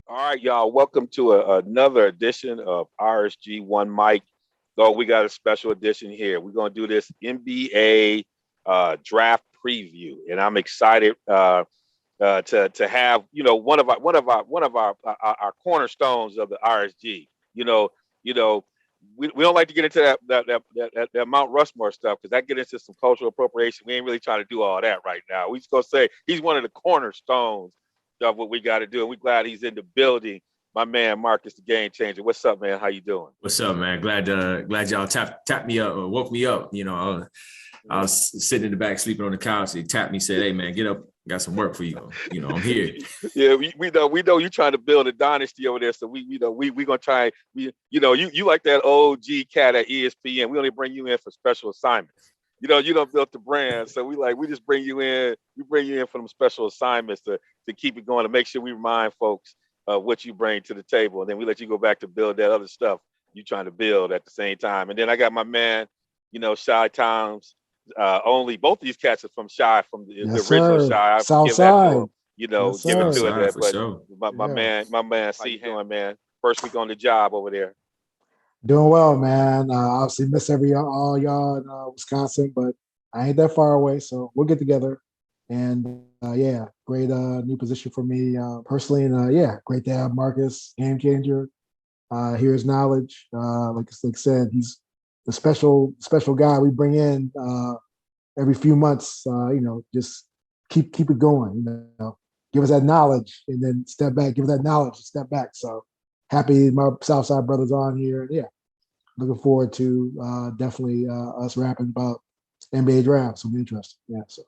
All right, y'all. Welcome to another edition of RSG One Mic. So we got a special edition here. We're gonna do this NBA draft preview, and I'm excited to have one of our cornerstones of the RSG. You know, you know, we don't like to get into that Mount Rushmore stuff because that gets into some cultural appropriation. We ain't really trying to do all that right now. We just gonna say he's one of the cornerstones of what we got to do, and we're glad he's in the building. My man Marcus, the game changer. What's up, man? How you doing? What's up, man? Glad y'all tapped me up or woke me up. I was sitting in the back sleeping on the couch. They tapped me, said, "Hey, man, get up. Got some work for you. I'm here." Yeah, we know you're trying to build a dynasty over there. So we gonna try. You like that old G cat at ESPN. We only bring you in for special assignments. You don't build the brand, so we just bring you in. We bring you in for them special assignments to keep it going, to make sure we remind folks of what you bring to the table, and then we let you go back to build that other stuff you trying to build at the same time. And then I got my man, Shy Times. Only both these cats are from Shy, from the original Shy. I South give that to Side. him. Yes, Give it sir. to it there. For But sure. my man, see doing, man. First week on the job over there. Doing well, man. Obviously miss all y'all in Wisconsin, but I ain't that far away, so we'll get together. And yeah, great new position for me personally, and yeah, great to have Marcus, game changer. Hear his knowledge. Like I said, he's the special guy we bring in every few months. Just keep it going. Give us that knowledge, and then step back. Give us that knowledge, and step back. So happy my Southside brothers on here. Yeah, looking forward to definitely us rapping about NBA draft. So interesting. Yeah. So.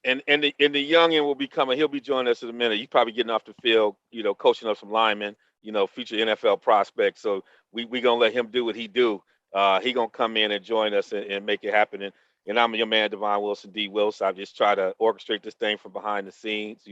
And the youngin will be coming. He'll be joining us in a minute. He's probably getting off the field, coaching up some linemen, future NFL prospects. So we gonna let him do what he do. He gonna come in and join us and make it happen. And I'm your man, Devon Wilson, D. Wills. I just try to orchestrate this thing from behind the scenes.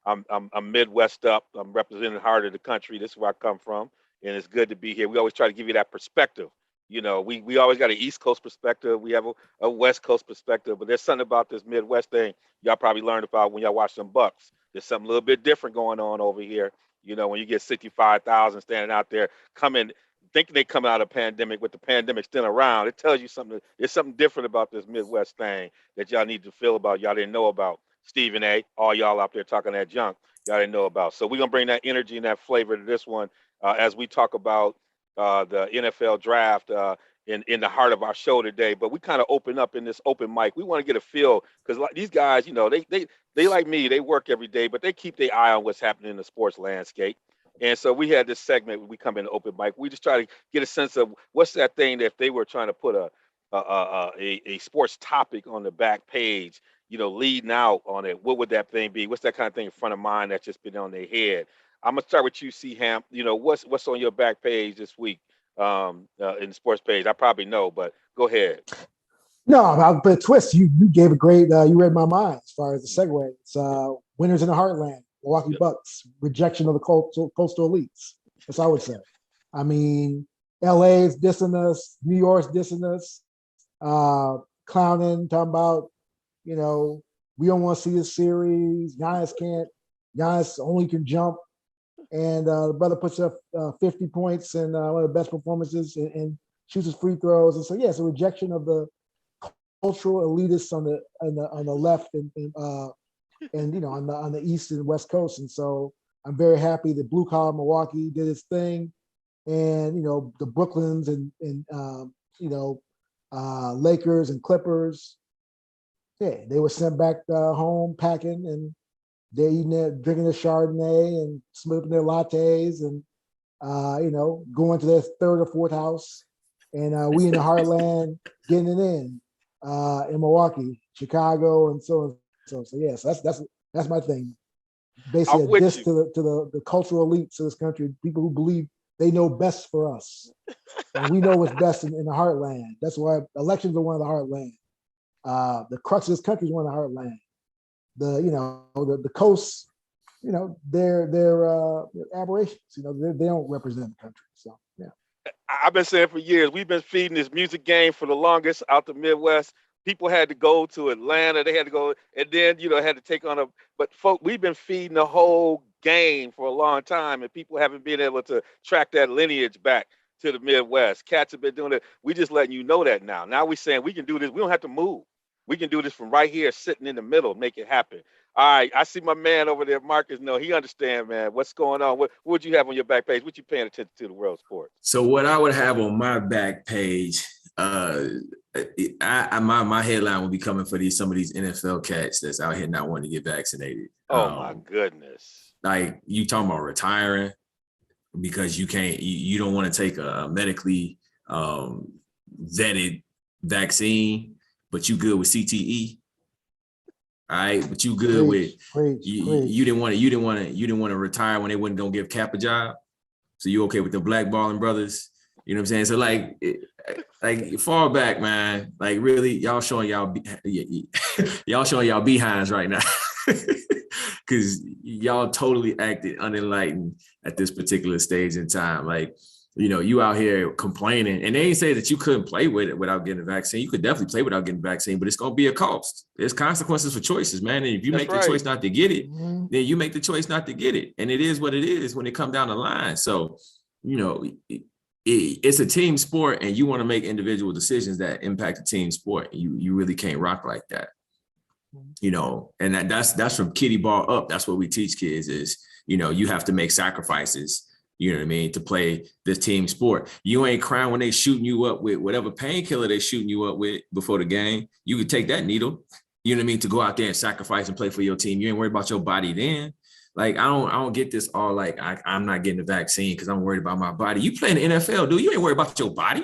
I'm Midwest up. I'm representing the heart of the country. This is where I come from, and it's good to be here. We always try to give you that perspective. We always got an East Coast perspective. We have a West Coast perspective, but there's something about this Midwest thing y'all probably learned about when y'all watch some Bucks. There's something a little bit different going on over here. When you get 65,000 standing out there thinking they come out of pandemic with the pandemic still around, it tells you something. There's something different about this Midwest thing that y'all need to feel about. Y'all didn't know about. Stephen A., all y'all out there talking that junk, y'all didn't know about. So we're going to bring that energy and that flavor to this one as we talk about the NFL draft in the heart of our show today. But we kind of open up in this open mic. We want to get a feel because these guys, they like me, they work every day, but they keep their eye on what's happening in the sports landscape. And so we had this segment when we come in the open mic. We just try to get a sense of what's that thing that if they were trying to put a sports topic on the back page, leading out on it, what would that thing be? What's that kind of thing in front of mind that's just been on their head? I'm gonna start with you, C. Ham. What's on your back page this week in the sports page? I probably know, but go ahead. No, but twist. You gave a great. You read my mind as far as the segue. It's winners in the heartland. Milwaukee Bucks, rejection of the coastal elites. That's what I would say. I mean, LA's dissing us, New York's dissing us, clowning, talking about, we don't want to see this series. Giannis only can jump. And the brother puts up 50 points and one of the best performances and shoots his free throws. And so, yeah, it's a rejection of the cultural elitists on the left and on the east and west coast. And so I'm very happy that blue collar Milwaukee did its thing, and the Brooklyns and Lakers and Clippers, yeah, they were sent back home packing, and they're drinking their Chardonnay and smoking their lattes and going to their third or fourth house, and we in the heartland getting it in Milwaukee, Chicago, and so on. So yes, that's my thing. Basically, a diss to the cultural elites of this country, people who believe they know best for us, and we know what's best in the heartland. That's why elections are one of the heartland. The crux of this country is one of the heartland. The coasts, they're aberrations. They don't represent the country. So yeah. I've been saying for years, we've been feeding this music game for the longest out the Midwest. People had to go to Atlanta. They had to go, and then had to take on but folk, we've been feeding the whole game for a long time, and people haven't been able to track that lineage back to the Midwest. Cats have been doing it. We just letting you know that now. Now we're saying we can do this. We don't have to move. We can do this from right here, sitting in the middle, make it happen. All right, I see my man over there, Marcus. No, he understand, man. What's going on? What would you have on your back page? What you paying attention to the world of sports? So what I would have on my back page, my headline will be coming for some of these NFL cats that's out here not wanting to get vaccinated. Oh my goodness! Like you talking about retiring because you don't want to take a medically vetted vaccine, but you good with CTE. All right, but you good with you didn't want to retire when they wasn't gonna give Cap a job, so you okay with the blackballing brothers? You know what I'm saying? So like fall back, man. Like really, y'all showing y'all behinds right now, because y'all totally acted unenlightened at this particular stage in time. Like, you know, you out here complaining, and they ain't say that you couldn't play with it without getting a vaccine. You could definitely play without getting a vaccine, but it's going to be a cost. There's consequences for choices, man. And if you make the choice not to get it, then you make the choice not to get it. And it is what it is when it comes down the line. So, you know, it's a team sport, and you want to make individual decisions that impact the team sport. You really can't rock like that. You know, and that's from kiddie ball up. That's what we teach kids is, you know, you have to make sacrifices. You know what I mean? To play this team sport. You ain't crying when they shooting you up with whatever painkiller they shooting you up with before the game. You could take that needle, you know what I mean, to go out there and sacrifice and play for your team. You ain't worried about your body then. Like, I don't get this all like, I'm not getting the vaccine because I'm worried about my body. You playing the NFL, dude. You ain't worried about your body.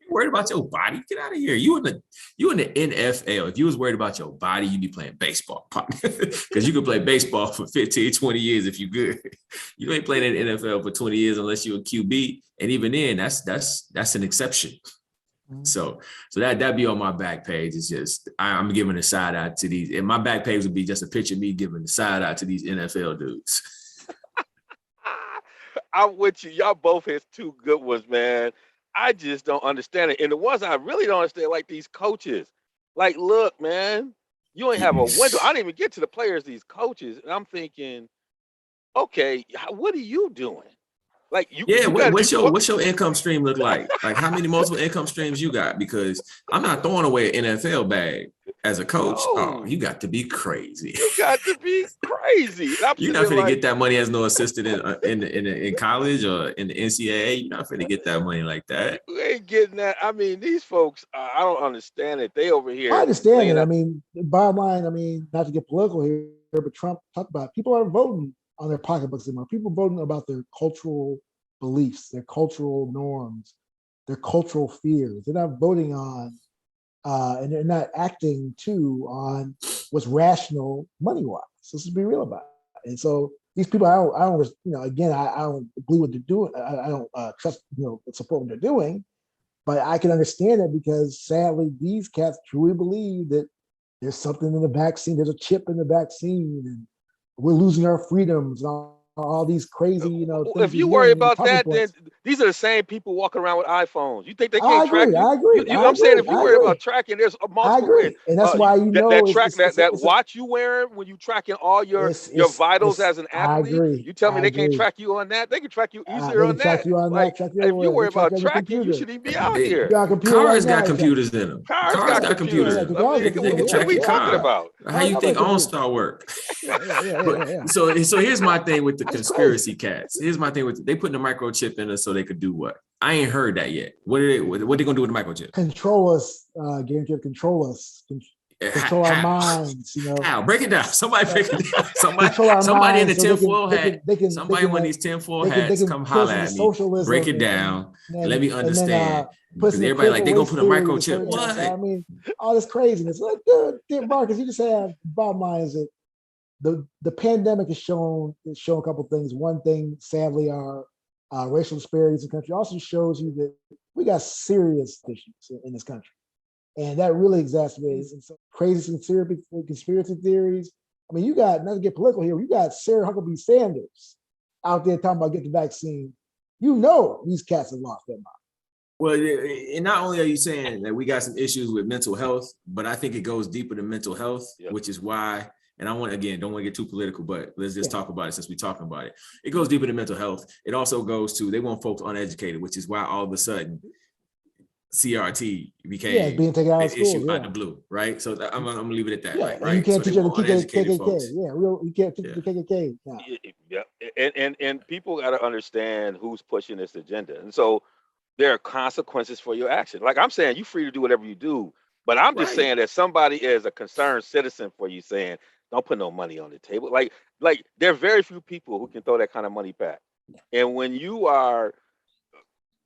Worried about your body? Get out of here. You in the NFL. If you was worried about your body, you'd be playing baseball. Because you could play baseball for 15, 20 years if you good. You ain't playing in the NFL for 20 years unless you're a QB. And even then, that's an exception. So that be on my back page. It's just I'm giving a side out to these. And my back page would be just a picture of me giving a side out to these NFL dudes. I'm with you. Y'all both has two good ones, man. I just don't understand it. And the ones I really don't understand, like these coaches. Like, look, man, you ain't have a window. I didn't even get to the players, these coaches. And I'm thinking, okay, what are you doing? Like, what's your income stream look like? Like, how many multiple income streams you got? Because I'm not throwing away an NFL bag as a coach. No. Oh, you got to be crazy. You got to be crazy. You're not going to get that money as no assistant in college or in the NCAA. You're not going to get that money like that. You ain't getting that. I mean, these folks, I don't understand it. They over here. I understand it. I mean, bottom line, I mean, not to get political here, but Trump talked about it. People aren't voting on their pocketbooks anymore. People voting about their cultural beliefs, their cultural norms, their cultural fears. They're not voting on, and they're not acting too on what's rational money-wise. So let's be real about it. And so these people, I don't, you know, again, I don't believe what they're doing. I don't trust, you know, support what they're doing, but I can understand it because sadly, these cats truly believe that there's something in the vaccine. There's a chip in the vaccine, and we're losing our freedoms and all these crazy, you know. Well, if you worry about that, then these are the same people walking around with iPhones. You think they can't track you? I agree. You know what I'm saying? If you worry about tracking, there's a multiple. I agree, and that's why you know that watch you wearing when you tracking all your vitals as an athlete. I agree. You tell me they can't track you on that? They can track you easier on that. Track you on that. If you worry about tracking, you shouldn't even be out here. Cars got computers in them. Cars got computers. They can track your car. How you think OnStar work? So here's my thing with the conspiracy cats. Here's my thing with they putting a microchip in us so they could do what? I ain't heard that yet. What they gonna do with the microchip? Control us, guarantee to control us. Control our minds, you know. How? Break it down. Somebody break it down. Somebody in the tinfoil hat. Somebody in one of these tinfoil hats come holler at me. Break it down. And let me understand. Because everybody like they gonna put a microchip. What? I mean, all this craziness. Like, dude, Marcus, you just have bottom line is that the pandemic has shown a couple of things. One thing, sadly, our racial disparities in the country also shows you that we got serious issues in this country. And that really exacerbates and so crazy conspiracy theories. I mean, you got, not to get political here, you got Sarah Huckabee Sanders out there talking about getting the vaccine. You know these cats have lost their mind. Well, and not only are you saying that we got some issues with mental health, but I think it goes deeper than mental health, which is why, and I want, again, don't want to get too political, but let's just talk about it since we're talking about it. It goes deeper than mental health. It also goes to, they want folks uneducated, which is why all of a sudden CRT became being taken out of an issue schools, out of the blue, right? So I'm gonna leave it at that. Like, right? You can't so teach them the KKK. You can't teach the KKK. Yeah, and people got to understand who's pushing this agenda, and so there are consequences for your action. Like I'm saying, you're free to do whatever you do, but I'm just saying that somebody is a concerned citizen for you saying, don't put no money on the table. Like there are very few people who can throw that kind of money back, and when you are,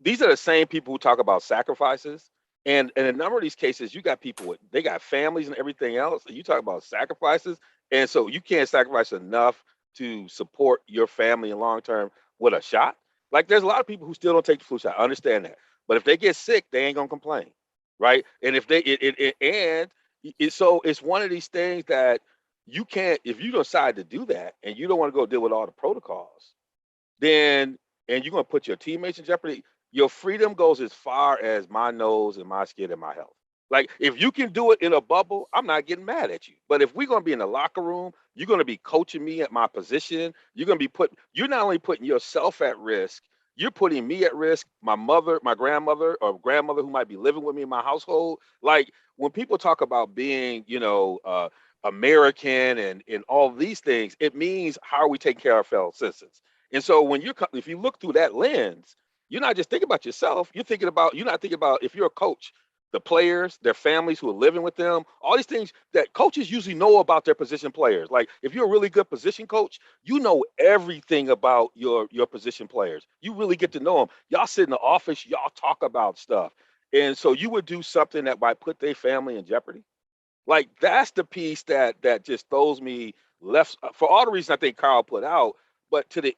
these are the same people who talk about sacrifices. And in a number of these cases, you got people they got families and everything else. And you talk about sacrifices. And so you can't sacrifice enough to support your family in long term with a shot. Like there's a lot of people who still don't take the flu shot. I understand that. But if they get sick, they ain't gonna complain. Right. And if so it's one of these things that you can't, if you decide to do that and you don't want to go deal with all the protocols, then and you're gonna put your teammates in jeopardy. Your freedom goes as far as my nose and my skin and my health. Like if you can do it in a bubble, I'm not getting mad at you. But if we're gonna be in the locker room, you're gonna be coaching me at my position. You're not only putting yourself at risk, you're putting me at risk, my mother, my grandmother, or grandmother who might be living with me in my household. Like when people talk about being, American and all these things, it means how are we taking care of our fellow citizens? And so if you look through that lens, you're not just thinking about yourself. You're not thinking about if you're a coach, the players, their families who are living with them, all these things that coaches usually know about their position players. Like if you're a really good position coach, you know everything about your position players. You really get to know them. Y'all sit in the office, y'all talk about stuff. And so you would do something that might put their family in jeopardy. Like that's the piece that just throws me left for all the reasons I think Carl put out. But to the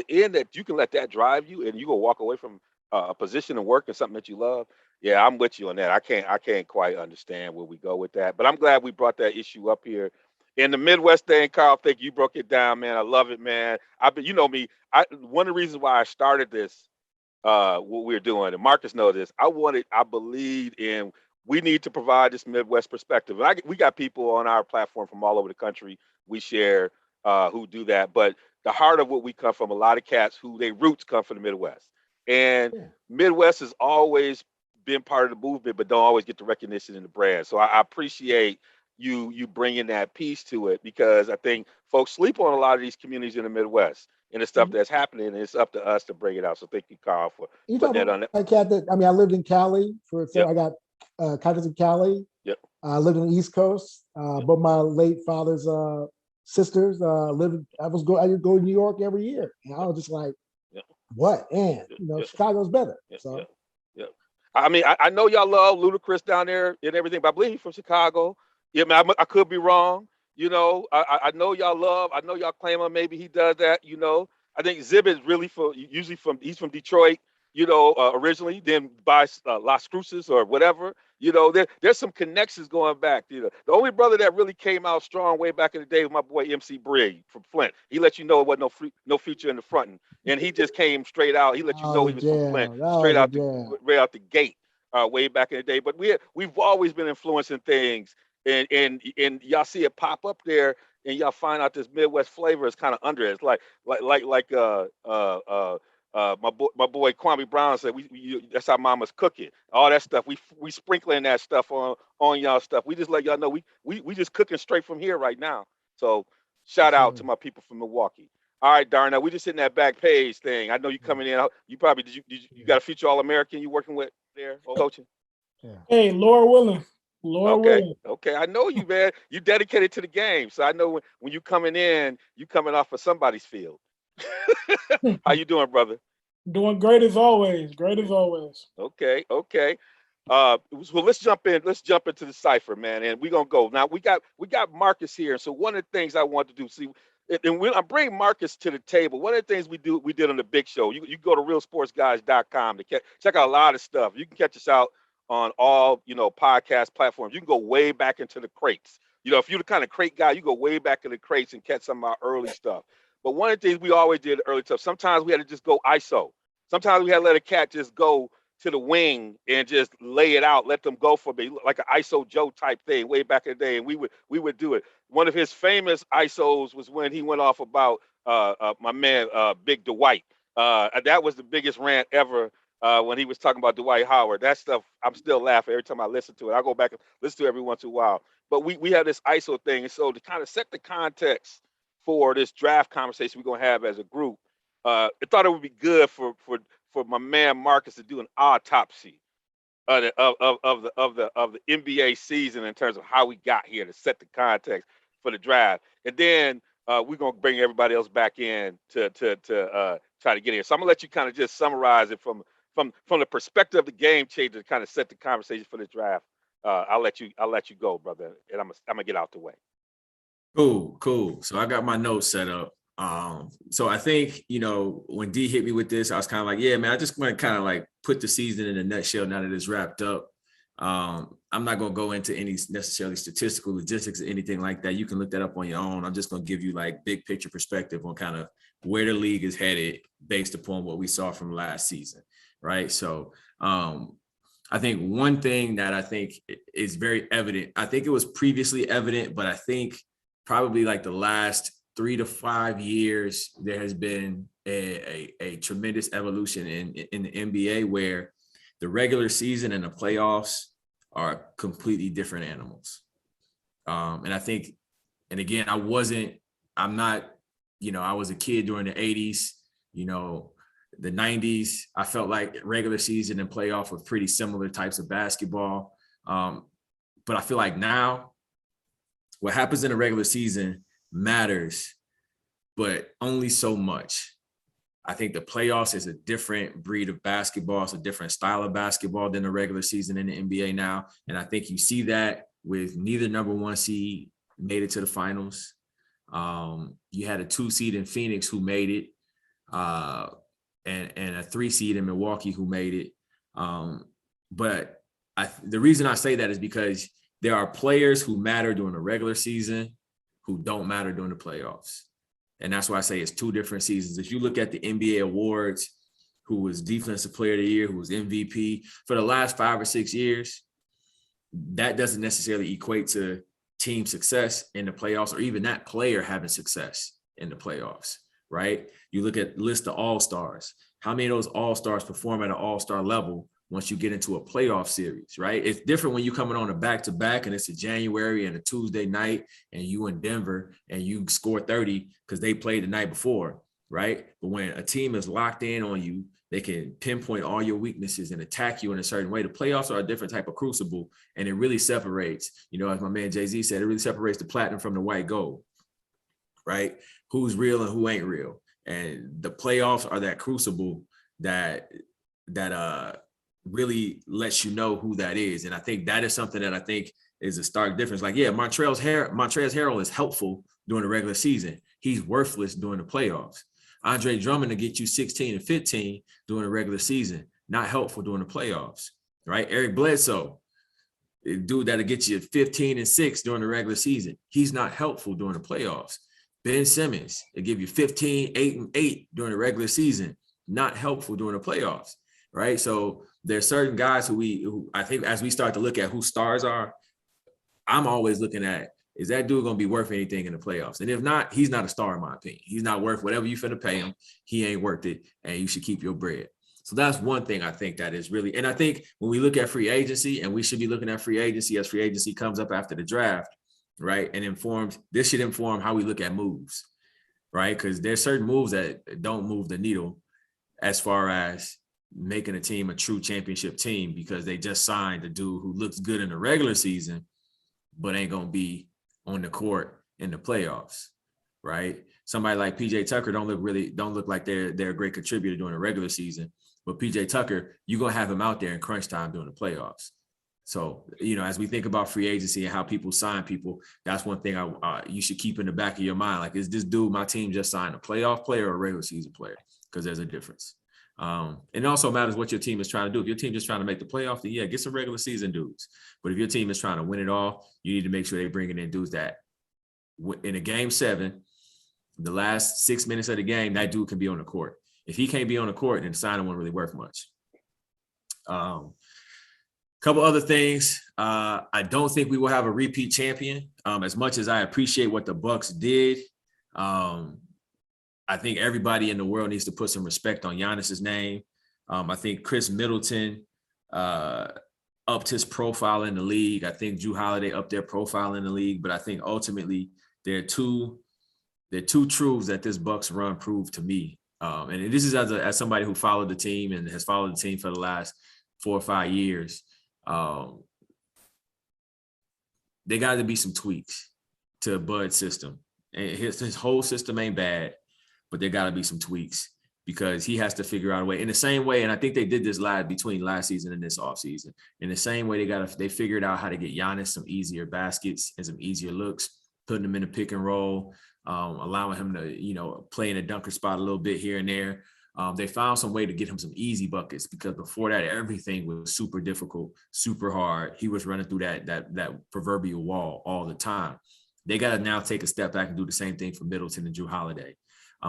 end that you can let that drive you and you go walk away from a position and work and something that you love. Yeah, I'm with you on that. I can't quite understand where we go with that. But I'm glad we brought that issue up here. In the Midwest thing, Carl, I think you broke it down, man. I love it, man. You know me. One of the reasons why I started this, what we're doing, and Marcus knows this. I believed in. We need to provide this Midwest perspective. We got people on our platform from all over the country. We share who do that, but the heart of what we come from, a lot of cats who their roots come from the Midwest. And Midwest has always been part of the movement, but don't always get the recognition in the brand. So I appreciate you bringing that piece to it because I think folks sleep on a lot of these communities in the Midwest and the stuff that's happening, and it's up to us to bring it out. So thank you, Carl, for putting that on there. I lived in Cali I got contacts in Cali. Yep. I lived on the East Coast. But my late father's sisters lived. I would go to New York every year. And I was just like, what? And Chicago's better. So. I mean, I know y'all love Ludacris down there and everything, but I believe he's from Chicago. Yeah, man, I could be wrong. I know y'all love. I know y'all claim him. Maybe he does that. I think Zib is really he's from Detroit. Originally, then by Las Cruces or whatever. There's some connections going back. The only brother that really came out strong way back in the day was my boy MC Brigg from Flint. He let you know it wasn't no future in the fronting, and he just came straight out. He let you know he was from Flint, straight out right out the gate, way back in the day. But we've always been influencing things, and y'all see it pop up there, and y'all find out this Midwest flavor is kind of under it. It's like my boy Kwame Brown said, that's how mama's cooking. All that stuff, we sprinkling that stuff on y'all stuff. We just let y'all know we just cooking straight from here right now. So shout out to my people from Milwaukee. All right, Darnell, we just hitting that back page thing. I know you coming in. You probably you got a future All-American you working with there coaching? Yeah. Hey, Lord willing. Okay. I know you, man. You dedicated to the game, so I know when you coming in, you coming off of somebody's field. How you doing, brother? Doing great as always. Okay. So let's jump into the cipher, man, and we're gonna go. Now we got Marcus here. So one of the things I want to do, I bring Marcus to the table. One of the things we did on the big show, you go to realsportsguys.com to check out a lot of stuff. You can catch us out on all podcast platforms. You can go way back into the crates. If you're the kind of crate guy, you go way back in the crates and catch some of our early stuff. But one of the things we always did early stuff, sometimes we had to just go ISO. Sometimes we had to let a cat just go to the wing and just lay it out, let them go for me, like an ISO Joe type thing way back in the day. And we would do it. One of his famous ISOs was when he went off about my man Big Dwight. That was the biggest rant ever when he was talking about Dwight Howard. That stuff, I'm still laughing every time I listen to it. I go back and listen to it every once in a while. But we have this ISO thing. And so to kind of set the context for this draft conversation we're going to have as a group, I thought it would be good for my man Marcus to do an autopsy of the NBA season in terms of how we got here, to set the context for the draft. And then we're going to bring everybody else back in to try to get here. So I'm going to let you kind of just summarize it from the perspective of the game changer to kind of set the conversation for the draft. I'll let you go, brother, and I'm gonna get out the way. Cool. So I got my notes set up. So I think, when D hit me with this, I was kind of like, yeah, man, I just want to kind of like put the season in a nutshell now that it's wrapped up. I'm not going to go into any necessarily statistical logistics or anything like that. You can look that up on your own. I'm just going to give you like big picture perspective on kind of where the league is headed based upon what we saw from last season. Right. So, I think one thing that I think is very evident, I think it was previously evident, but I think probably like the last 3 to 5 years, there has been a tremendous evolution in the NBA where the regular season and the playoffs are completely different animals. And I think, and again, I was a kid during the 80s, the 90s, I felt like regular season and playoff were pretty similar types of basketball. But I feel like now what happens in the regular season matters, but only so much. I think the playoffs is a different breed of basketball. It's a different style of basketball than the regular season in the NBA now. And I think you see that with neither number one seed made it to the finals. You had a 2 seed in Phoenix who made it. And a 3 seed in Milwaukee who made it. But the reason I say that is because there are players who matter during the regular season who don't matter during the playoffs. And that's why I say it's 2 different seasons. If you look at the NBA awards, who was Defensive Player of the Year, who was MVP for the last 5 or 6 years, that doesn't necessarily equate to team success in the playoffs or even that player having success in the playoffs. Right? You look at list of all-stars. How many of those all-stars perform at an all-star level once you get into a playoff series, right? It's different when you're coming on a back-to-back and it's a January and a Tuesday night and you in Denver and you score 30 because they played the night before, right? But when a team is locked in on you, they can pinpoint all your weaknesses and attack you in a certain way. The playoffs are a different type of crucible, and it really separates, as my man Jay-Z said, it really separates the platinum from the white gold, right? Who's real and who ain't real. And the playoffs are that crucible that really lets you know who that is. And I think that is something that I think is a stark difference. Like, yeah, Montrezl Harrell is helpful during the regular season. He's worthless during the playoffs. Andre Drummond to get you 16 and 15 during the regular season, not helpful during the playoffs, right? Eric Bledsoe, a dude that'll get you 15 and 6 during the regular season. He's not helpful during the playoffs. Ben Simmons, they give you 15, 8 and 8 during the regular season, not helpful during the playoffs, right? So there's certain guys who I think as we start to look at who stars are, I'm always looking at, is that dude going to be worth anything in the playoffs? And if not, he's not a star in my opinion. He's not worth whatever you finna pay him. He ain't worth it, and you should keep your bread. So that's one thing I think that is really, and I think when we look at free agency, and we should be looking at free agency as free agency comes up after the draft, right? And this should inform how we look at moves, right? Because there's certain moves that don't move the needle as far as making a team a true championship team because they just signed a dude who looks good in the regular season, but ain't going to be on the court in the playoffs, right? Somebody like PJ Tucker don't look like they're a great contributor during the regular season, but PJ Tucker, you're going to have him out there in crunch time during the playoffs. So, as we think about free agency and how people sign people, that's one thing you should keep in the back of your mind. Like, is this dude my team just signed a playoff player or a regular season player? Because there's a difference. And it also matters what your team is trying to do. If your team is trying to make the playoff, then yeah, get some regular season dudes. But if your team is trying to win it all, you need to make sure they're bringing in dudes that in a game 7, the last 6 minutes of the game, that dude can be on the court. If he can't be on the court, then the signing won't really work much. Couple other things. I don't think we will have a repeat champion. As much as I appreciate what the Bucks did, I think everybody in the world needs to put some respect on Giannis's name. I think Chris Middleton upped his profile in the league. I think Jrue Holiday upped their profile in the league. But I think ultimately there are two truths that this Bucks run proved to me. And this is as somebody who followed the team and has followed the team for the last 4 or 5 years. There got to be some tweaks to Bud's system. And his whole system ain't bad, but there got to be some tweaks because he has to figure out a way. In the same way, and I think they did this between last season and this offseason. In the same way, they figured out how to get Giannis some easier baskets and some easier looks, putting him in a pick and roll, allowing him to, play in a dunker spot a little bit here and there. They found some way to get him some easy buckets because before that, everything was super difficult, super hard. He was running through that proverbial wall all the time. They got to now take a step back and do the same thing for Middleton and Jrue Holiday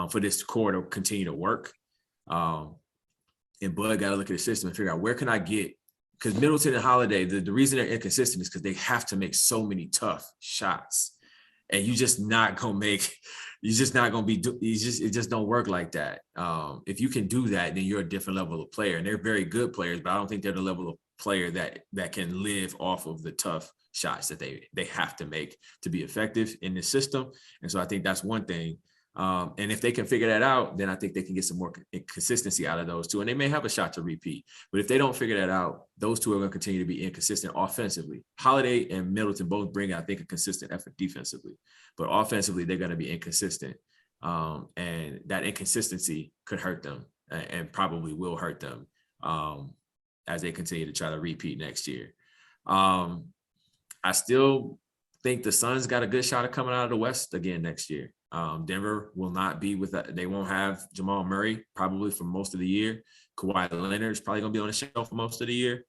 for this core to continue to work. And Bud got to look at the system and figure out where can I get, because Middleton and Holiday, the reason they're inconsistent is because they have to make so many tough shots. And it just don't work like that. If you can do that, then you're a different level of player. And they're very good players, but I don't think they're the level of player that can live off of the tough shots that they have to make to be effective in this system. And so I think that's one thing. And if they can figure that out, then I think they can get some more consistency out of those two. And they may have a shot to repeat. But if they don't figure that out, those two are going to continue to be inconsistent offensively. Holiday and Middleton both bring, I think, a consistent effort defensively. But offensively, they're going to be inconsistent. And that inconsistency could hurt them and probably will hurt them as they continue to try to repeat next year. I still think the Suns got a good shot of coming out of the West again next year. Denver will not be with that. They won't have Jamal Murray probably for most of the year. Kawhi Leonard is probably going to be on the shelf for most of the year.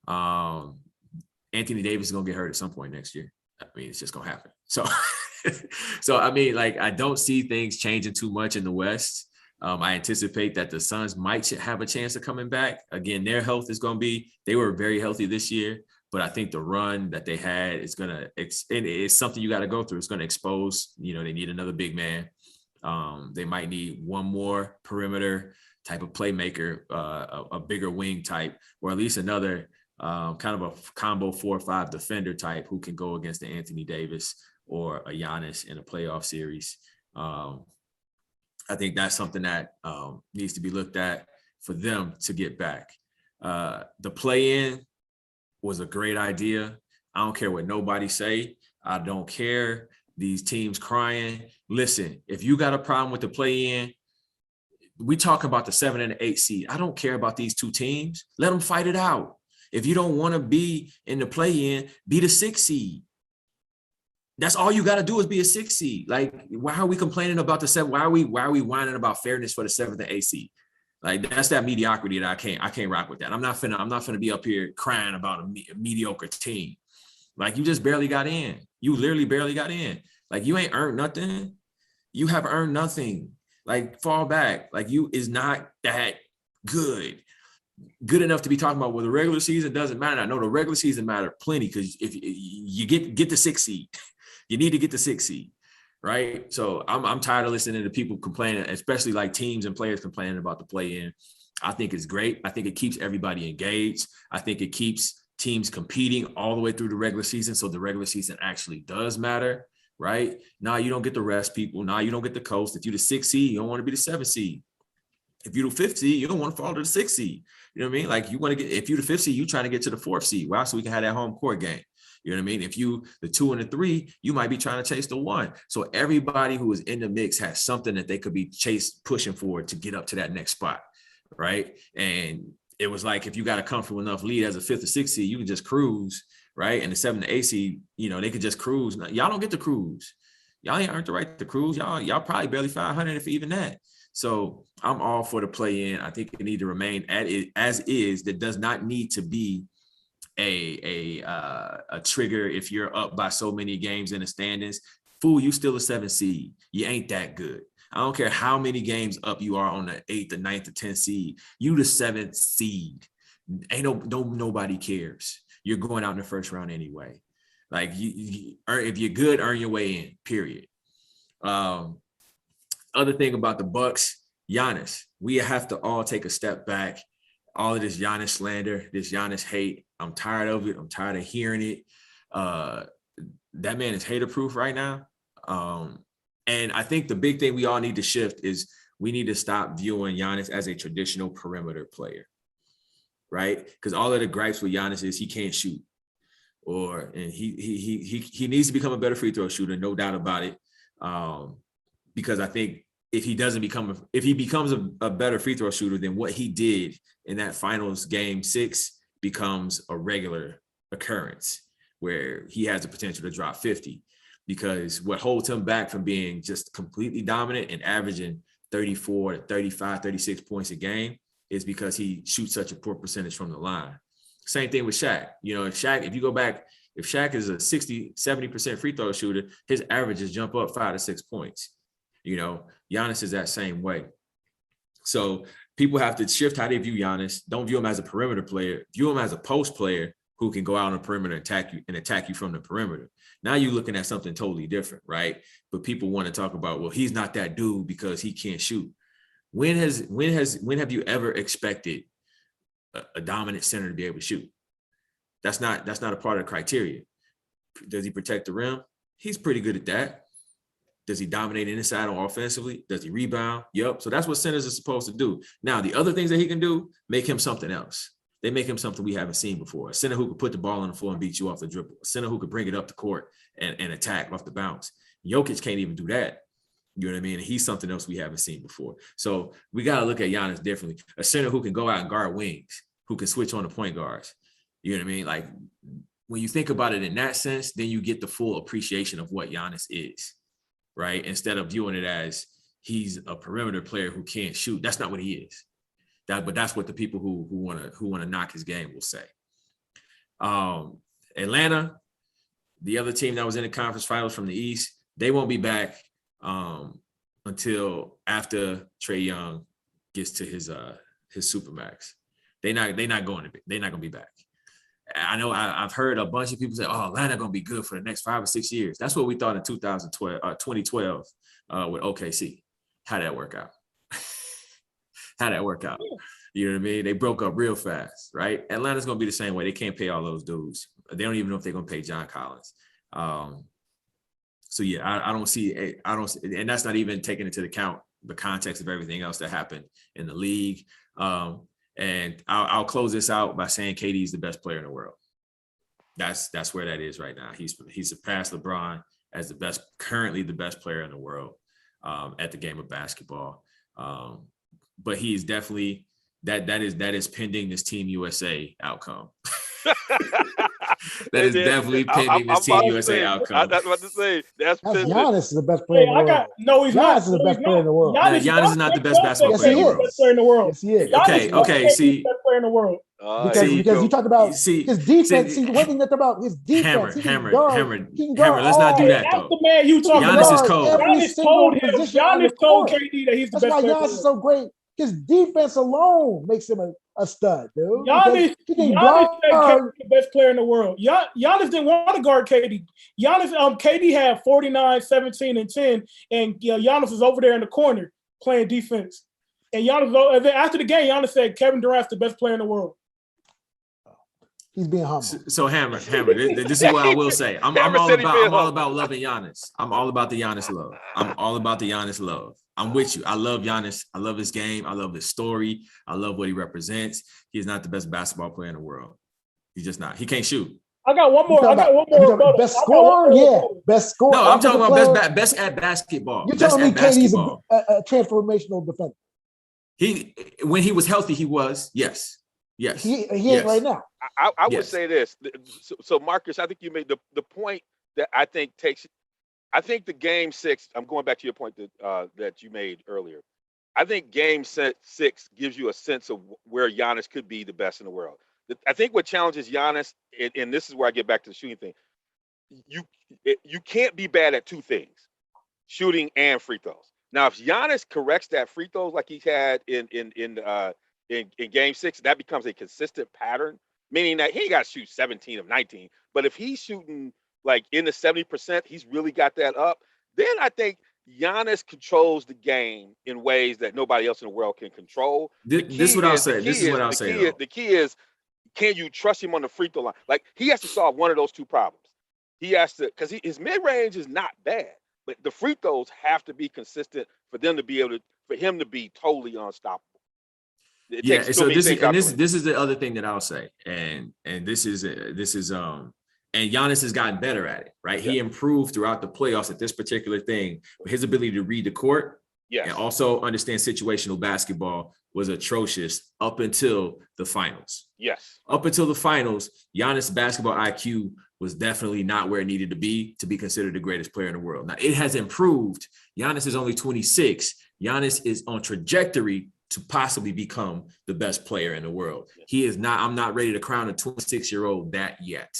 Anthony Davis is going to get hurt at some point next year. I mean, it's just going to happen. So I mean, like, I don't see things changing too much in the West. I anticipate that the Suns might have a chance of coming back. Again, their health is going to be, they were very healthy this year, but I think the run that they had is going to, and it's something you got to go through. It's going to expose, they need another big man. They might need one more perimeter type of playmaker, a bigger wing type, or at least another kind of a combo 4 or 5 defender type who can go against the Anthony Davis or a Giannis in a playoff series. I think that's something that needs to be looked at for them to get back. The play-in was a great idea. I don't care what nobody say. I don't care. These teams crying. Listen, if you got a problem with the play-in, we talk about the 7 and the 8 seed. I don't care about these two teams. Let them fight it out. If you don't want to be in the play-in, be the 6 seed. That's all you got to do is be a 6 seed. Like, why are we complaining about the 7? Why are we whining about fairness for the 7th and 8th seed? Like, that's that mediocrity that I can't rock with that. I'm not finna be up here crying about a mediocre team. Like, you just barely got in. You literally barely got in. Like, you ain't earned nothing. You have earned nothing. Like, fall back. Like, you is not that good enough to be talking about, well, the regular season doesn't matter. I know the regular season matter plenty, because if you get the 6 seed, you need to get the 6 seed, right? So I'm tired of listening to people complaining, especially like teams and players complaining about the play-in. I think it's great. I think it keeps everybody engaged. I think it keeps teams competing all the way through the regular season, so the regular season actually does matter, right? Now you don't get to rest people. Now you don't get to coast. If you're the 6th seed, you don't want to be the 7th seed. If you're the 5th seed, you don't want to fall to the 6th seed. You know what I mean? Like, you want to get, if you're the 5th seed, you're trying to get to the 4th seed. Wow, so we can have that home court game. You know what I mean? If you the 2 and the 3, you might be trying to chase the 1. So everybody who is in the mix has something that they could be pushing for to get up to that next spot, right? And it was like, if you got a comfortable enough lead as a 5th or 6th seed, you can just cruise, right? And the 7th and 8th seed, they could just cruise. Now, y'all don't get to cruise. Y'all ain't earned the right to cruise. Y'all probably barely 500 if even that. So I'm all for the play-in. I think it need to remain as is. That does not need to be a trigger if you're up by so many games in the standings. Fool, you still a 7th seed. You ain't that good. I don't care how many games up you are on the 8th, the 9th, the 10th seed. You the 7th seed. nobody cares. You're going out in the first round anyway. Like if you're good, earn your way in, period. Other thing about the Bucks, Giannis, we have to all take a step back. All of this Giannis slander, this Giannis hate, I'm tired of it. I'm tired of hearing it. That man is hater-proof right now. And I think the big thing we all need to shift is we need to stop viewing Giannis as a traditional perimeter player, right? Because all of the gripes with Giannis is he can't shoot, and he needs to become a better free throw shooter, no doubt about it. Because I think if he becomes a better free throw shooter, then what he did in that finals game 6 becomes a regular occurrence where he has the potential to drop 50. Because what holds him back from being just completely dominant and averaging 34 to 35, 36 points a game is because he shoots such a poor percentage from the line. Same thing with Shaq. If Shaq is a 60, 70% free throw shooter, his averages jump up 5 to 6 points. Giannis is that same way. So people have to shift how they view Giannis. Don't view him as a perimeter player. View him as a post player who can go out on the perimeter and attack you from the perimeter. Now you're looking at something totally different, right? But people want to talk about, well, he's not that dude because he can't shoot. When have you ever expected a dominant center to be able to shoot? That's not a part of the criteria. Does he protect the rim? He's pretty good at that. Does he dominate inside or offensively? Does he rebound? Yep. So that's what centers are supposed to do. Now, the other things that he can do, make him something else. They make him something we haven't seen before. A center who could put the ball on the floor and beat you off the dribble. A center who could bring it up the court and attack off the bounce. Jokic can't even do that. You know what I mean? And he's something else we haven't seen before. So we got to look at Giannis differently. A center who can go out and guard wings, who can switch on the point guards. You know what I mean? Like when you think about it in that sense, then you get the full appreciation of what Giannis is, right? Instead of viewing it as he's a perimeter player who can't shoot. That's not what he is. But that's what the people who want to knock his game will say. Atlanta, the other team that was in the conference finals from the East, they won't be back until after Trae Young gets to his supermax. They're not going to be back. I know I've heard a bunch of people say, "Oh, Atlanta going to be good for the next 5 or 6 years." That's what we thought in 2012 with OKC. How'd that work out? How'd that work out? You know what I mean? They broke up real fast, right? Atlanta's going to be the same way. They can't pay all those dudes. They don't even know if they're going to pay John Collins. So yeah, I don't see, and that's not even taking into account the context of everything else that happened in the league. And I'll close this out by saying KD is the best player in the world. That's where that is right now. He's surpassed LeBron as currently the best player in the world at the game of basketball. But he is definitely that is pending this Team USA outcome. That is definitely pending this Team USA outcome. That's what to say. That's Giannis is the best player in the world. No, he's not. Giannis is the best player in the world. Giannis is not the best basketball player in the world. Yes, he is. Okay. See, best player in the world. Because you talk about his defense. See, one thing that's about his defense. Hammer. Let's not do that though. That's the man you talking Giannis about. is cold. Giannis told KD that he's the best player. That's why Giannis is so great. His defense alone makes him a stud, dude. Giannis said KD the best player in the world. Giannis didn't want to guard KD. KD had 49, 17, and 10, and Giannis was over there in the corner playing defense. And Giannis, after the game, Giannis said Kevin Durant's the best player in the world. He's being humble. So Hammer. This is what I will say. I'm all about loving Giannis. I'm all about the Giannis love. I'm with you. I love Giannis. I love his game. I love his story. I love what he represents. He's not the best basketball player in the world. He's just not. He can't shoot. I got one more. Best scorer? Yeah. Best scorer. No, I'm talking about best at basketball. You're telling me KD's a transformational defender. When he was healthy, he was. Yes. He ain't right now. I would say this. So Marcus, I think you made the point that I think the game 6, I'm going back to your point that you made earlier. I think game 6 gives you a sense of where Giannis could be the best in the world. I think what challenges Giannis, and this is where I get back to the shooting thing, you can't be bad at two things, shooting and free throws. Now, if Giannis corrects that free throws like he's had in in Game 6, that becomes a consistent pattern, meaning that he ain't got to shoot 17 of 19. But if he's shooting like in the 70%, he's really got that up. Then I think Giannis controls the game in ways that nobody else in the world can control. This is what I'll say. This is what I'll say. The key is, can you trust him on the free throw line? Like, he has to solve one of those two problems. He has to, because his mid range is not bad, but the free throws have to be consistent for them to be able to, for him to be totally unstoppable. So this is the other thing that I'll say, and this is and Giannis has gotten better at it, right? Yeah. He improved throughout the playoffs at this particular thing. His ability to read the court and also understand situational basketball was atrocious up until the finals. Yes. Up until the finals, Giannis' basketball IQ was definitely not where it needed to be considered the greatest player in the world. Now, it has improved. Giannis is only 26. Giannis is on trajectory to possibly become the best player in the world. He is not. I'm not ready to crown a 26-year-old that yet.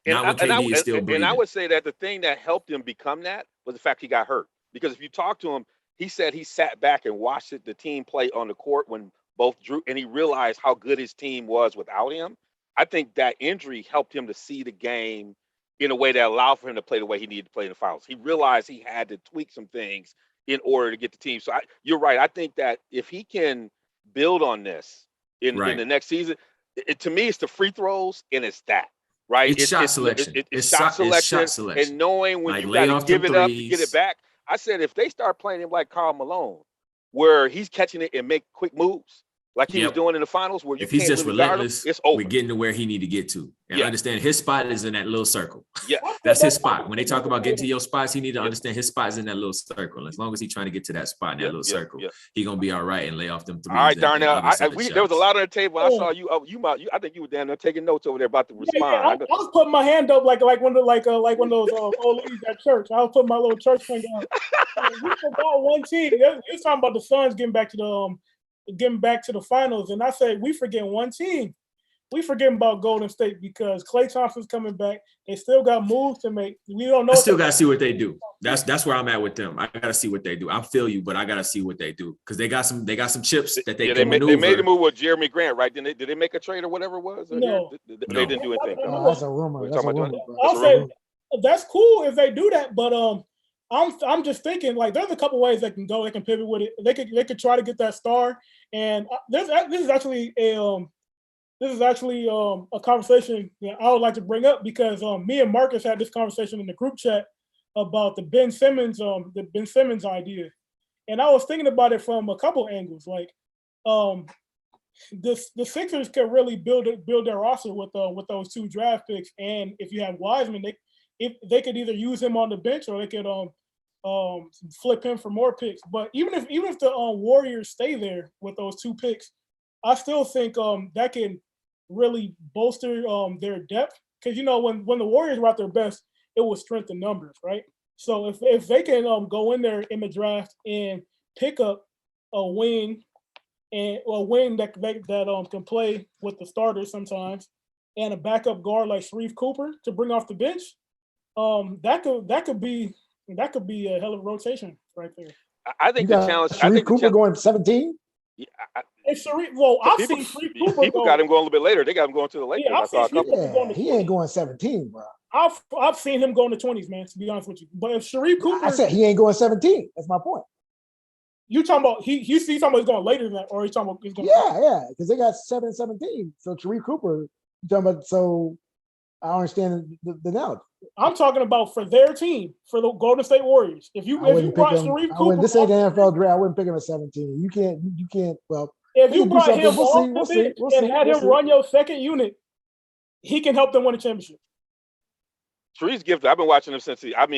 And I would say that the thing that helped him become that was the fact he got hurt. Because if you talk to him, he said he sat back and watched the team play on the court when both drew, and he realized how good his team was without him. I think that injury helped him to see the game in a way that allowed for him to play the way he needed to play in the finals. He realized he had to tweak some things in order to get the team. So you're right. I think that if he can build on this in the next season, to me, it's the free throws and it's that. Right, it's shot selection. It's shot selection, and knowing when you got to give it up to get it back. I said if they start playing him like Karl Malone, where he's catching it and make quick moves, like he was doing in the finals, where if he's just relentless, it's over. We're getting to where he need to get to, and understand his spot is in that little circle. Yeah, that's his spot. When they talk about getting to your spots, he need to understand his spot is in that little circle. As long as he's trying to get to that spot in that little circle, he gonna be all right and lay off them threes. All right, Darnell. There was a lot on the table. I saw you. I think you were down there taking notes over there about the respond. I was putting my hand up like one of those old ladies at church. I was putting my little church finger up. We forgot one team. It's talking about the Suns getting back to the finals, and I said we forget one team. We forget about Golden State because Klay Thompson's coming back. They still got moves to make. We don't know. I still gotta see what they do. That's where I'm at with them. I gotta see what they do. I feel you, but I gotta see what they do because they got some chips that they can maneuver. They made a move with Jeremy Grant, right? Did they make a trade or whatever it was? No, they didn't do anything. That's a rumor. I'll say that's cool if they do that, but I'm just thinking like there's a couple ways they can go. They can pivot with it. They could try to get that star, and this is actually a conversation that I would like to bring up because me and Marcus had this conversation in the group chat about the Ben Simmons idea, and I was thinking about it from a couple angles. Like, the Sixers could really build their roster with those two draft picks, and if you have Wiseman, they could either use him on the bench or they could flip him for more picks. But even if the Warriors stay there with those two picks, I still think that can really bolster their depth because when the Warriors were at their best, it was strength in numbers, right? So if they can go in there in the draft and pick up a wing that can play with the starters sometimes, and a backup guard like Sharife Cooper to bring off the bench, that could be a hell of a rotation right there. I think the challenge. Sharife Cooper going 17. Yeah, I've seen Sharife Cooper. People got him going a little bit later. They got him going to the Lakers. Yeah, I saw a couple. He ain't going 17, bro. I've seen him go in the 20s, man. To be honest with you, but if Sharife Cooper, I said he ain't going 17. That's my point. You talking about he's talking about he's going later than that, or he's talking about he's going? Yeah, because they got 7-17. So Sharife Cooper, you talking about? So I understand the analogy. I'm talking about for their team, for the Golden State Warriors. If you brought Sharife Cooper, this ain't the NFL draft. I wouldn't pick him at 17. You can't. Well, if you brought him off the bench and had him run your second unit, he can help them win a championship. Sharice's gifted. I've been watching him since in person.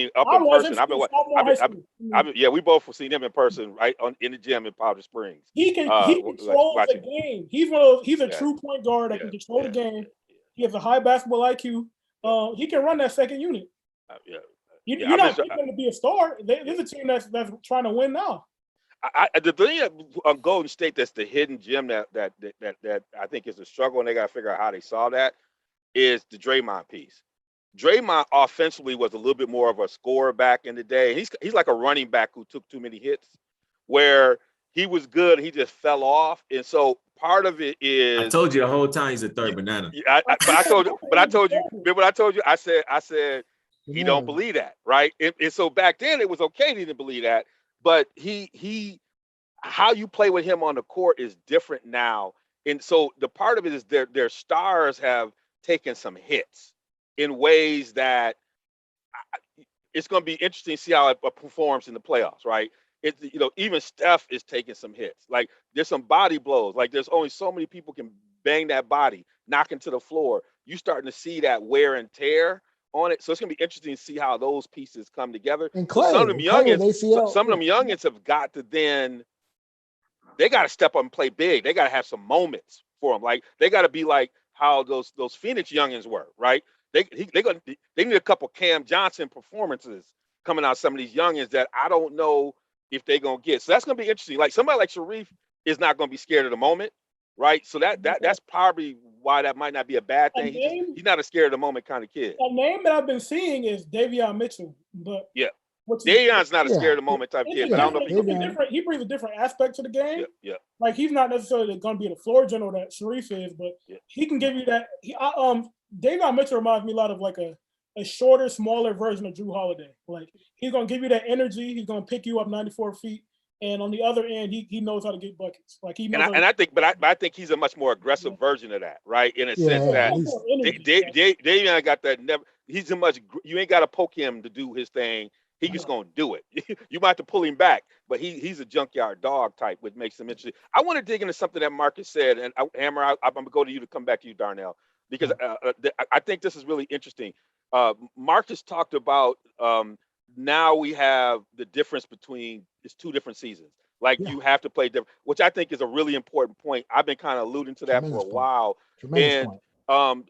We both have seen him in person, right, in the gym in Powder Springs. He controls the game. He's a true point guard that can control the game. He has a high basketball IQ. He can run that second unit. You're not picking to be a star. There's a team that's trying to win now. The thing on Golden State that's the hidden gem that I think is a struggle, and they got to figure out how they saw that, is the Draymond piece. Draymond offensively was a little bit more of a scorer back in the day. He's like a running back who took too many hits, where he was good, he just fell off. And so part of it is. I told you the whole time he's a third banana. But I told you. Remember what I told you? I said he don't believe that, right? And so back then it was okay. He didn't believe that, but how you play with him on the court is different now. And so the part of it is their stars have taken some hits in ways that it's going to be interesting to see how it performs in the playoffs, right? Even Steph is taking some hits. Like there's some body blows. Like there's only so many people can bang that body, knock into the floor. You starting to see that wear and tear on it. So it's going to be interesting to see how those pieces come together. And Clay, so some of them youngins have got to then. They got to step up and play big. They got to have some moments for them. Like they got to be like how those Phoenix youngins were, right? They need a couple Cam Johnson performances coming out of some of these youngins that I don't know if they're gonna get. So that's gonna be interesting. Like somebody like Sharif is not gonna be scared of the moment, right? So that's probably why that might not be a bad thing. He's not a scared of the moment kind of kid. A name that I've been seeing is Davion Mitchell, but yeah. Davion's not a scared of the moment type kid, but I don't know if he brings a different aspect to the game. Yeah. Like he's not necessarily going to be the floor general that Sharif is, but he can give you that. Davion Mitchell reminds me a lot of like a shorter, smaller version of Drew Holiday. Like he's going to give you that energy. He's going to pick you up 94 feet, and on the other end, he knows how to get buckets. Like he knows. I think he's a much more aggressive version of that, right? In a sense that Davion got that. You ain't got to poke him to do his thing. He's just gonna do it. You might have to pull him back, but he's a junkyard dog type, which makes him interesting. I want to dig into something that Marcus said, and Hammer, I'm gonna go to you to come back to you, Darnell, because I think this is really interesting. Marcus talked about now we have the difference between it's 2 different seasons. Like you have to play different, which I think is a really important point. I've been kind of alluding to that for a while. Tremendous point.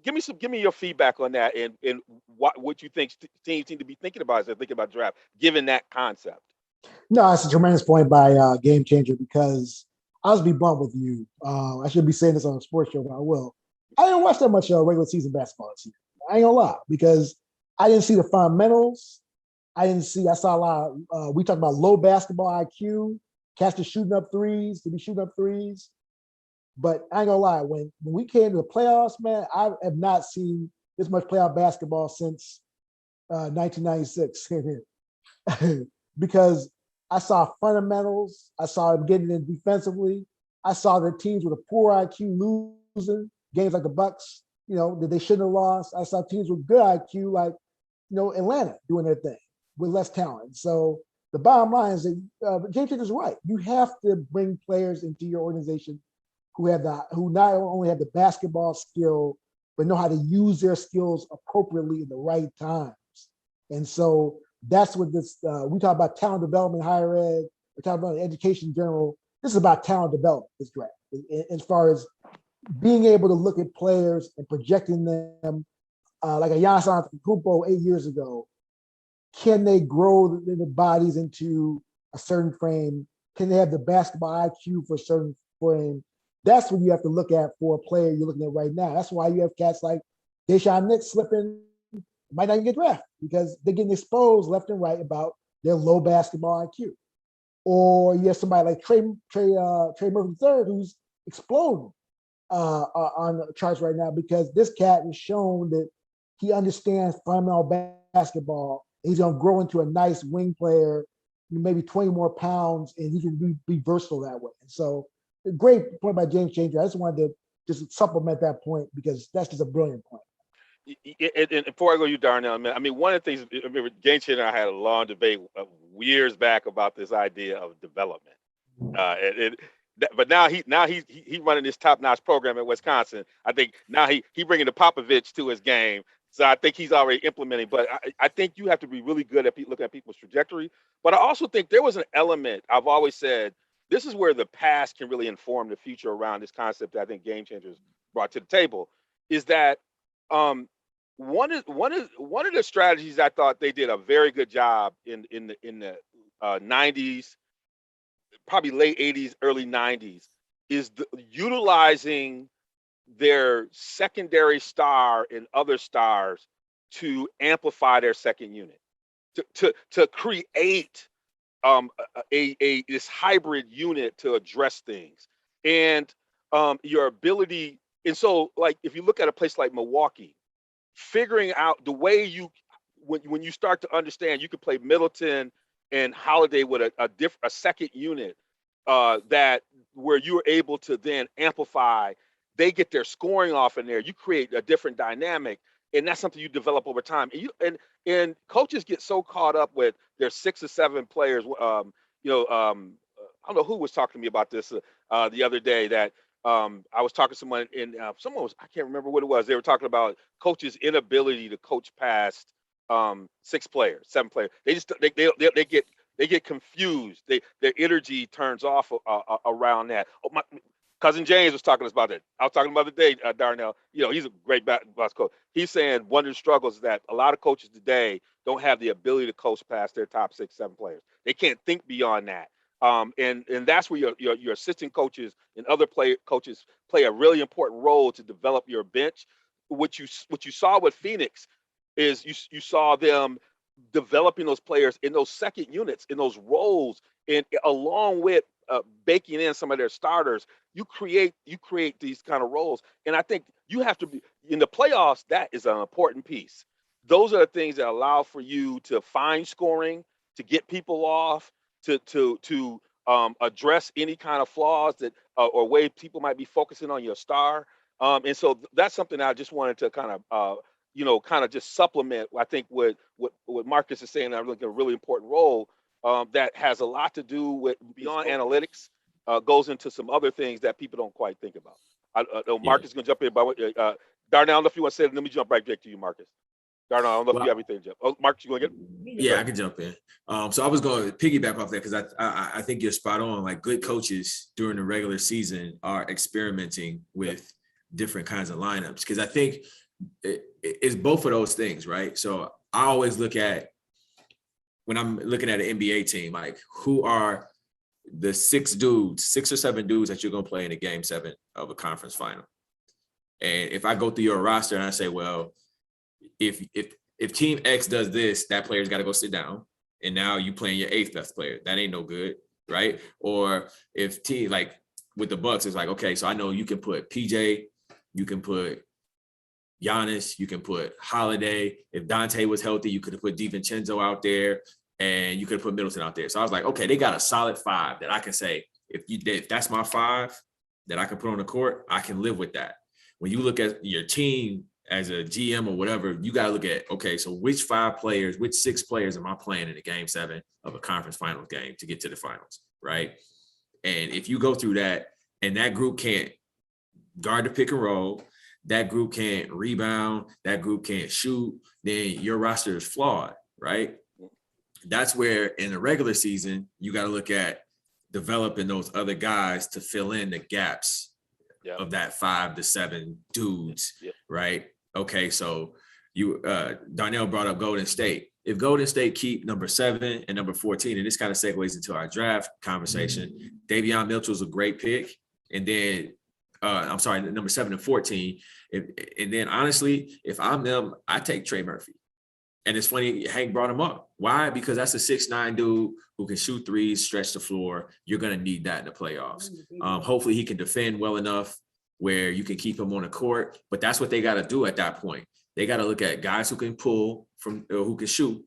Give me your feedback on that and what you think teams need to be thinking about as they're thinking about draft, given that concept. No, it's a tremendous point by Game Changer, because I'll just be blunt with you. I should be saying this on a sports show, but I will. I didn't watch that much regular season basketball this year. I ain't gonna lie, because I didn't see the fundamentals. I saw a lot of, we talked about low basketball IQ, cats just shooting up threes, to be shooting up threes. But I ain't gonna lie, when we came to the playoffs, man, I have not seen this much playoff basketball since 1996. Because I saw fundamentals, I saw them getting in defensively, I saw the teams with a poor IQ losing games like the Bucks, that they shouldn't have lost. I saw teams with good IQ like, Atlanta doing their thing with less talent. So the bottom line is that Game Changer is right. You have to bring players into your organization who not only have the basketball skill, but know how to use their skills appropriately in the right times. And so that's what this, we talk about talent development, higher ed, we talk about education in general. This is about talent development, this draft, as far as being able to look at players and projecting them like a Giannis Antetokounmpo 8 years ago. Can they grow their bodies into a certain frame? Can they have the basketball IQ for a certain frame? That's what you have to look at for a player you're looking at right now. That's why you have cats like Deshaun Nix slipping, might not even get drafted because they're getting exposed left and right about their low basketball IQ. Or you have somebody like Trey Murphy Jr, who's exploding on the charts right now because this cat has shown that he understands fundamental basketball. He's going to grow into a nice wing player, maybe 20 more pounds, and he can be versatile that way. And so, a great point by James Changer. I just wanted to just supplement that point because that's just a brilliant point. And before I go to you, Darnell, man, I mean, one of the things, James Changer and I had a long debate years back about this idea of development. But now he's running this top-notch program at Wisconsin. I think now he bringing the Popovich to his game. So I think he's already implementing. But I think you have to be really good at looking at people's trajectory. But I also think there was an element, I've always said, this is where the past can really inform the future around this concept that I think Game Changers brought to the table, is that one of the strategies I thought they did a very good job in the 90s, probably late 80s, early 90s, is utilizing their secondary star and other stars to amplify their second unit, to create this hybrid unit to address things. and your ability. And so, like, if you look at a place like Milwaukee, figuring out the way when you start to understand, you can play Middleton and Holiday with a second unit that where you're able to then amplify. They get their scoring off in there. You create a different dynamic, and that's something you develop over time. And coaches get so caught up with their 6 or 7 players. I don't know who was talking to me about this the other day, that I was talking to someone, and someone was, I can't remember what it was. They were talking about coaches' inability to coach past 6 players, 7 players. They get confused. Their energy turns off around that. Oh, my cousin James was talking to us about that. I was talking about the day, Darnell. He's a great basketball coach. He's saying one of the struggles is that a lot of coaches today don't have the ability to coach past their top 6, 7 players. They can't think beyond that. And that's where your assistant coaches and other coaches play a really important role to develop your bench. What you saw with Phoenix is you saw them developing those players in those second units, in those roles, and along with baking in some of their starters, you create these kind of roles. And I think you have to be in the playoffs. That is an important piece. Those are the things that allow for you to find scoring, to get people off, to address any kind of flaws that or way people might be focusing on your star. And so that's something I just wanted to kind of just supplement. I think what Marcus is saying, I think a really important role that has a lot to do with beyond analytics, goes into some other things that people don't quite think about. I know Marcus is going to jump in, but Darnell, I don't know if you want to say it. Let me jump right back to you, Marcus. Darnell, I don't know if you have anything, Jeff. Oh, Marcus, you going to get it? Yeah, I can jump in. So I was going to piggyback off that because I think you're spot on. Like, good coaches during the regular season are experimenting with different kinds of lineups, because I think it's both of those things, right? So I always look at, when I'm looking at an NBA team, like, who are the 6 or 7 dudes that you're going to play in a game 7 of a conference final? And if I go through your roster and I say, well, if team X does this, that player's got to go sit down, and now you playing your 8th best player. That ain't no good, right? Or if team, like with the Bucks, it's like, okay, so I know you can put PJ, you can put Giannis, you can put Holiday. If Dante was healthy, you could have put DiVincenzo out there, and you could have put Middleton out there. So I was like, okay, they got a solid 5 that I can say, if that's my 5 that I can put on the court, I can live with that. When you look at your team as a GM or whatever, you got to look at, okay, so which 5 players, which 6 players am I playing in a game 7 of a conference finals game to get to the finals, right? And if you go through that, and that group can't guard the pick and roll, that group can't rebound, that group can't shoot, then your roster is flawed, right? That's where in the regular season, you got to look at developing those other guys to fill in the gaps of that 5 to 7 dudes, right? Okay, so you Darnell brought up Golden State. If Golden State keep number 7 and number 14, and this kind of segues into our draft conversation, Davion Mitchell's a great pick. And then number 7 and 14. And then honestly, if I'm them, I take Trey Murphy. And it's funny, Hank brought him up. Why? Because that's a 6'9" dude who can shoot threes, stretch the floor. You're going to need that in the playoffs. Hopefully he can defend well enough where you can keep him on the court. But that's what they got to do at that point. They got to look at guys who can pull from, or who can shoot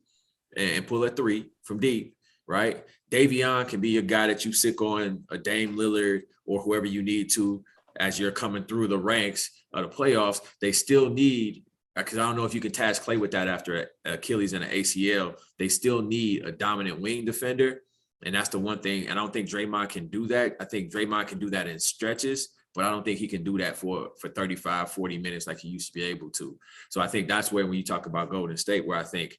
and pull a 3 from deep, right? Davion can be a guy that you sick on, a Dame Lillard or whoever you need to as you're coming through the ranks of the playoffs. They still need, because I don't know if you can task Clay with that after Achilles and an ACL. They still need a dominant wing defender. And that's the one thing. And I don't think Draymond can do that. I think Draymond can do that in stretches, but I don't think he can do that for 35, 40 minutes like he used to be able to. So I think that's where, when you talk about Golden State, where I think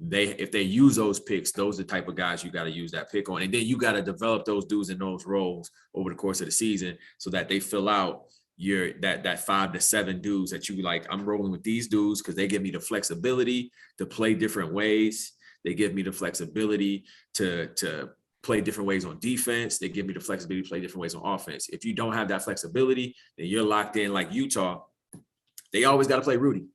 if they use those picks, those are the type of guys you got to use that pick on. And then you got to develop those dudes in those roles over the course of the season so that they fill out that 5 to 7 dudes that you like. I'm rolling with these dudes because they give me the flexibility to play different ways. They give me the flexibility to play different ways on defense. They give me the flexibility to play different ways on offense. If you don't have that flexibility, then you're locked in like Utah. They always got to play Rudy.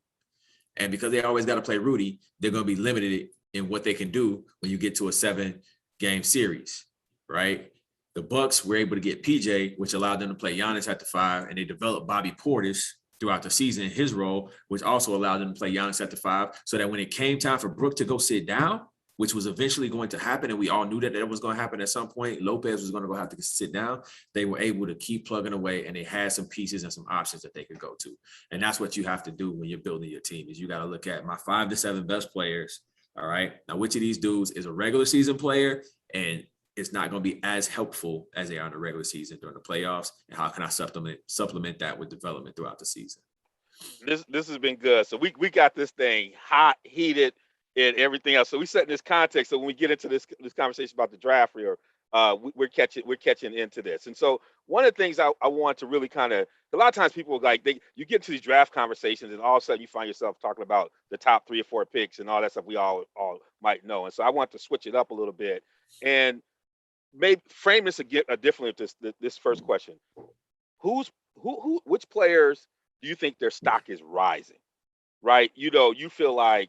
And because they always got to play Rudy, they're going to be limited in what they can do when you get to a 7-game series, right? The Bucks were able to get PJ, which allowed them to play Giannis at the 5, and they developed Bobby Portis throughout the season in his role, which also allowed them to play Giannis at the 5, so that when it came time for Brook to go sit down, which was eventually going to happen, and we all knew that that was going to happen at some point, Lopez was going to go have to sit down, they were able to keep plugging away, and they had some pieces and some options that they could go to. And that's what you have to do when you're building your team, is you got to look at my 5 to 7 best players, all right? Now, which of these dudes is a regular season player, and it's not going to be as helpful as they are in the regular season during the playoffs, and how can I supplement that with development throughout the season? This has been good. So we got this thing hot, heated, and everything else. So we set in this context. So when we get into this conversation about the draft here, we're catching into this. And so one of the things I want to really kind of, a lot of times people like you get into these draft conversations, and all of a sudden you find yourself talking about the top 3 or 4 picks and all that stuff we all might know. And so I want to switch it up a little bit and maybe frame this differently. This first question: which players do you think their stock is rising? Right? You feel like,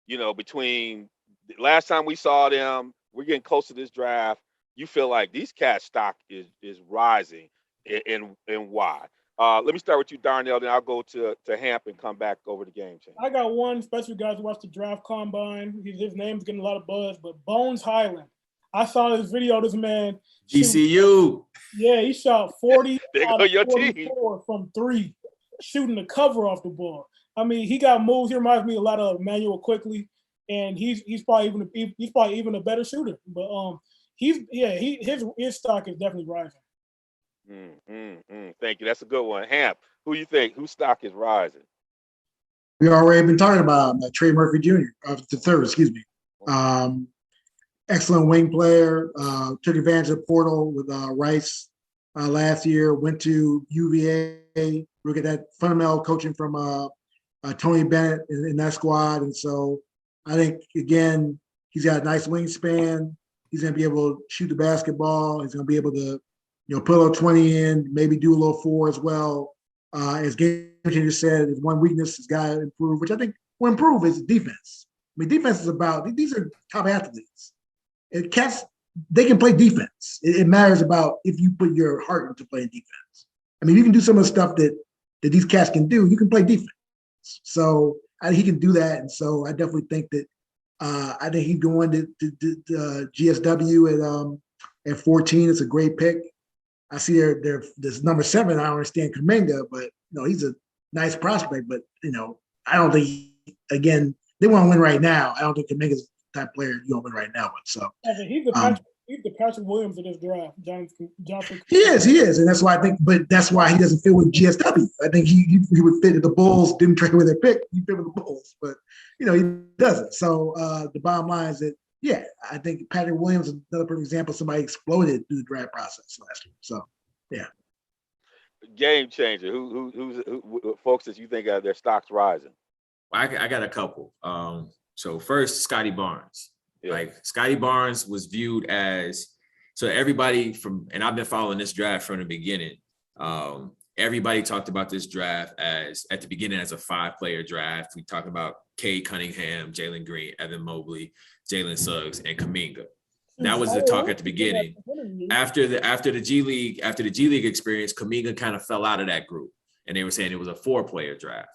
between the last time we saw them, we're getting close to this draft. You feel like these cats' stock is rising, and why? Let me start with you, Darnell. Then I'll go to Hamp and come back over the game chain. I got one, especially guys who watch the draft combine. His name's getting a lot of buzz, but Bones Highland. I saw this video. This man, ECU. Yeah, he shot 40 out of 44 from 3, shooting the cover off the ball. I mean, he got moves. He reminds me a lot of Emmanuel Quickly, and he's probably even a better shooter. But his stock is definitely rising. Thank you. That's a good one. Hamp, who you think? Whose stock is rising? We already been talking about Trey Murphy Jr. The third, excuse me. Excellent wing player. Took advantage of the portal with Rice last year. Went to UVA. Look at that fundamental coaching from Tony Bennett in that squad. And so I think, again, he's got a nice wingspan. He's going to be able to shoot the basketball. He's going to be able to, put a little 20 in, maybe do a little 4 as well. As Game Changer said, his one weakness has got to improve, which I think will improve, is defense. I mean, defense is about, these are top athletes. Cats, they can play defense. It matters about if you put your heart into playing defense. I mean, you can do some of the stuff that these cats can do. You can play defense. So he can do that. And so I definitely think that I think he's going to GSW at 14. It's a great pick. I see there's number 7. I don't understand Kuminga, but he's a nice prospect. But I don't think again they want to win right now. I don't think Kuminga's the type of player you want to win right now with. So he's the Patrick Williams of this draft. Johnson. He is, and that's why I think. But that's why he doesn't fit with GSW. I think he would fit if the Bulls didn't trade with their pick. He fit with the Bulls, but he doesn't. So the bottom line is that I think Patrick Williams is another perfect example of somebody exploded through the draft process last year. So Game changer. Who folks that you think their stocks rising? I got a couple. So first, Scotty Barnes. Yeah. Like Scotty Barnes was viewed as, so everybody and I've been following this draft from the beginning. Everybody talked about this draft at the beginning as a 5-player draft. We talked about Cade Cunningham, Jalen Green, Evan Mobley, Jalen Suggs, and Kuminga. That was the talk at the beginning. After the G League experience, Kuminga kind of fell out of that group, and they were saying it was a 4-player draft.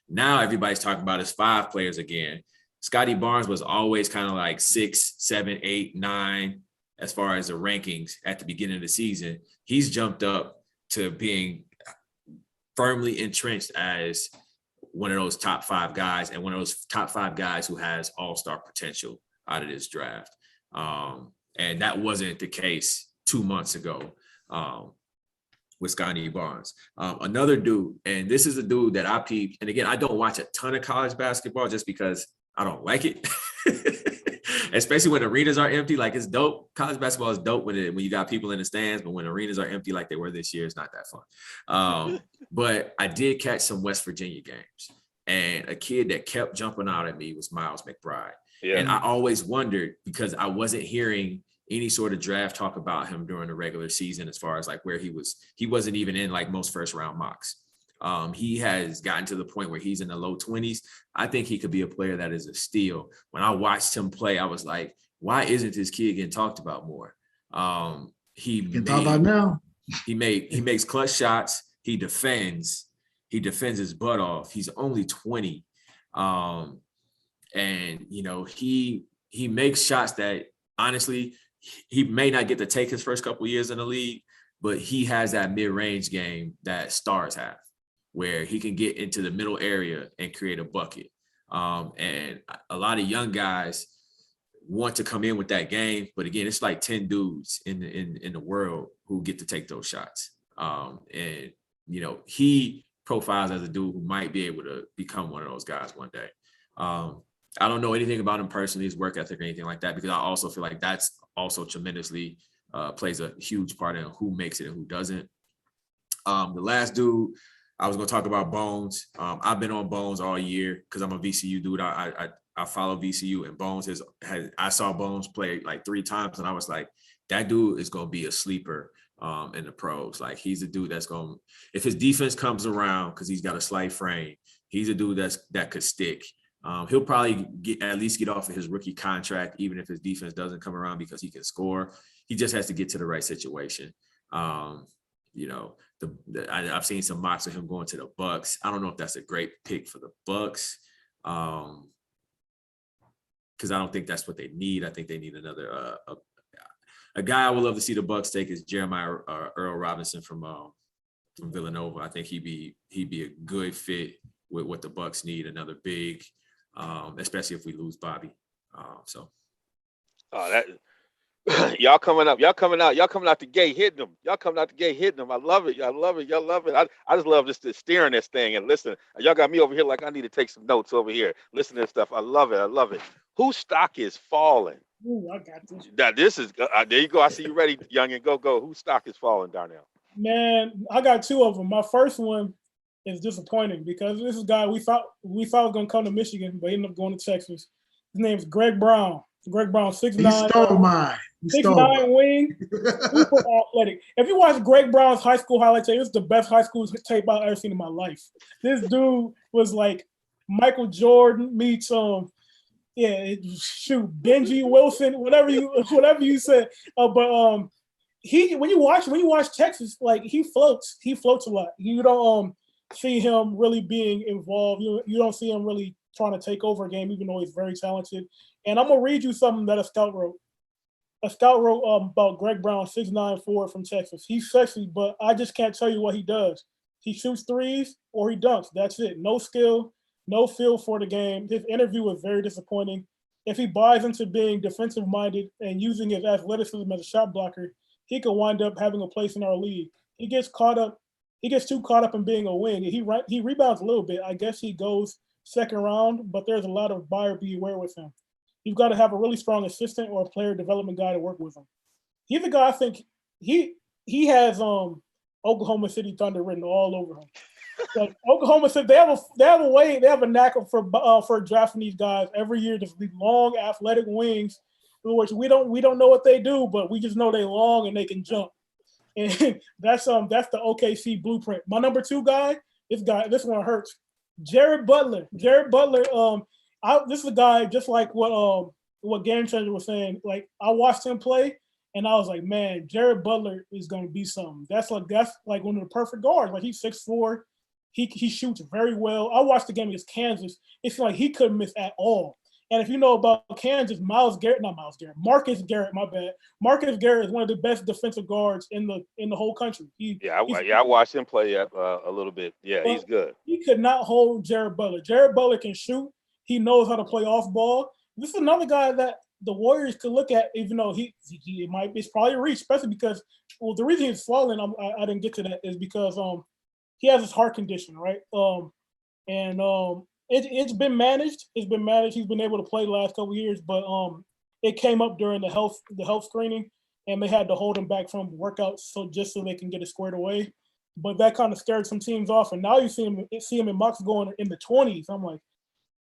Now everybody's talking about his 5 players again. Scotty Barnes was always kind of like 6, 7, 8, 9 as far as the rankings at the beginning of the season. He's jumped up to being firmly entrenched as one of those top 5 guys, and one of those top 5 guys who has all-star potential out of this draft. And that wasn't the case 2 months ago with Scotty Barnes. Another dude, and this is a dude that I peeped, and again, I don't watch a ton of college basketball just because I don't like it, especially when arenas are empty. Like, it's dope. College basketball is dope when you got people in the stands, but when arenas are empty like they were this year, it's not that fun. But I did catch some West Virginia games, and a kid that kept jumping out at me was Miles McBride. Yeah. And I always wondered, because I wasn't hearing any sort of draft talk about him during the regular season, as far as like where he wasn't even in like most first round mocks. He has gotten to the point where he's in the low 20s. I think he could be a player that is a steal. When I watched him play, I was like, why isn't this kid getting talked about more? Can talk about now. He makes clutch shots. He defends his butt off. He's only 20. And he makes shots that honestly he may not get to take his first couple years in the league, but he has that mid-range game that stars have, where he can get into the middle area and create a bucket. And a lot of young guys want to come in with that game, but again, it's like 10 dudes in the world who get to take those shots. He profiles as a dude who might be able to become one of those guys one day. I don't know anything about him personally, his work ethic or anything like that, because I also feel like that's also tremendously plays a huge part in who makes it and who doesn't. The last dude I was going to talk about, Bones. I've been on Bones all year because I'm a VCU dude. I follow VCU, and Bones I saw Bones play like 3 times, and I was like, that dude is going to be a sleeper in the pros. Like, he's a dude that's going, if his defense comes around, because he's got a slight frame, he's a dude that could stick. He'll probably at least get off of his rookie contract, even if his defense doesn't come around, because he can score. He just has to get to the right situation. I've seen some mocks of him going to the Bucks. I don't know if that's a great pick for the Bucks, because I don't think that's what they need. I think they need another a guy I would love to see the Bucks take is Jeremiah Earl Robinson from Villanova. I think he'd be a good fit with what the Bucks need, another big, especially if we lose Bobby. Y'all coming out the gate hitting them. I love it. Y'all love it. I just love just steering this thing and listen. Y'all got me over here like I need to take some notes over here. Listen to this stuff. I love it. Whose stock is falling? Ooh, I got this. Now this is there you go. I see you ready, Youngin. Go. Whose stock is falling, Darnell? Man, I got 2 of them. My first one is disappointing because this is a guy we thought was going to come to Michigan, but he ended up going to Texas. His name's Greg Brown. Greg Brown, 6'9". He stole mine. 6'9" wing, super athletic. If you watch Greg Brown's high school highlight tape, it's the best high school tape I've ever seen in my life. This dude was like Michael Jordan meets Benji Wilson, whatever you said. When you watch Texas, like he floats a lot. You don't see him really being involved. You don't see him really trying to take over a game, even though he's very talented. And I'm gonna read you something that a scout wrote. A scout wrote about Greg Brown, 6'9" forward from Texas. He's sexy, but I just can't tell you what he does. He shoots threes or he dunks. That's it. No skill, no feel for the game. His interview was very disappointing. If he buys into being defensive-minded and using his athleticism as a shot blocker, he could wind up having a place in our league. He gets too caught up in being a wing. He rebounds a little bit. I guess he goes second round, but there's a lot of buyer beware with him. You've got to have a really strong assistant or a player development guy to work with him. He's a guy I think he has Oklahoma City Thunder written all over him. Like Oklahoma City, they have a knack for drafting these guys every year. Just these long athletic wings, which we don't know what they do, but we just know they long and they can jump. And that's the OKC blueprint. My number 2 guy, this one hurts. Jared Butler. This is a guy just like what Game Changer was saying. Like I watched him play, and I was like, man, Jared Butler is going to be something. That's like one of the perfect guards. Like he's 6'4", he shoots very well. I watched the game against Kansas. It's like he couldn't miss at all. And if you know about Kansas, Marcus Garrett, my bad. Marcus Garrett is one of the best defensive guards in the whole country. I watched him play a little bit. Yeah, he's good. He could not hold Jared Butler. Jared Butler can shoot. He knows how to play off ball. This is another guy that the Warriors could look at, even though it's probably a reach, especially because the reason he's falling, I didn't get to that, is because he has his heart condition, right? It's been managed. He's been able to play the last couple of years, but it came up during the health screening, and they had to hold him back from workouts so they can get it squared away. But that kind of scared some teams off, and now you see him in mocks going in the 20s. I'm like,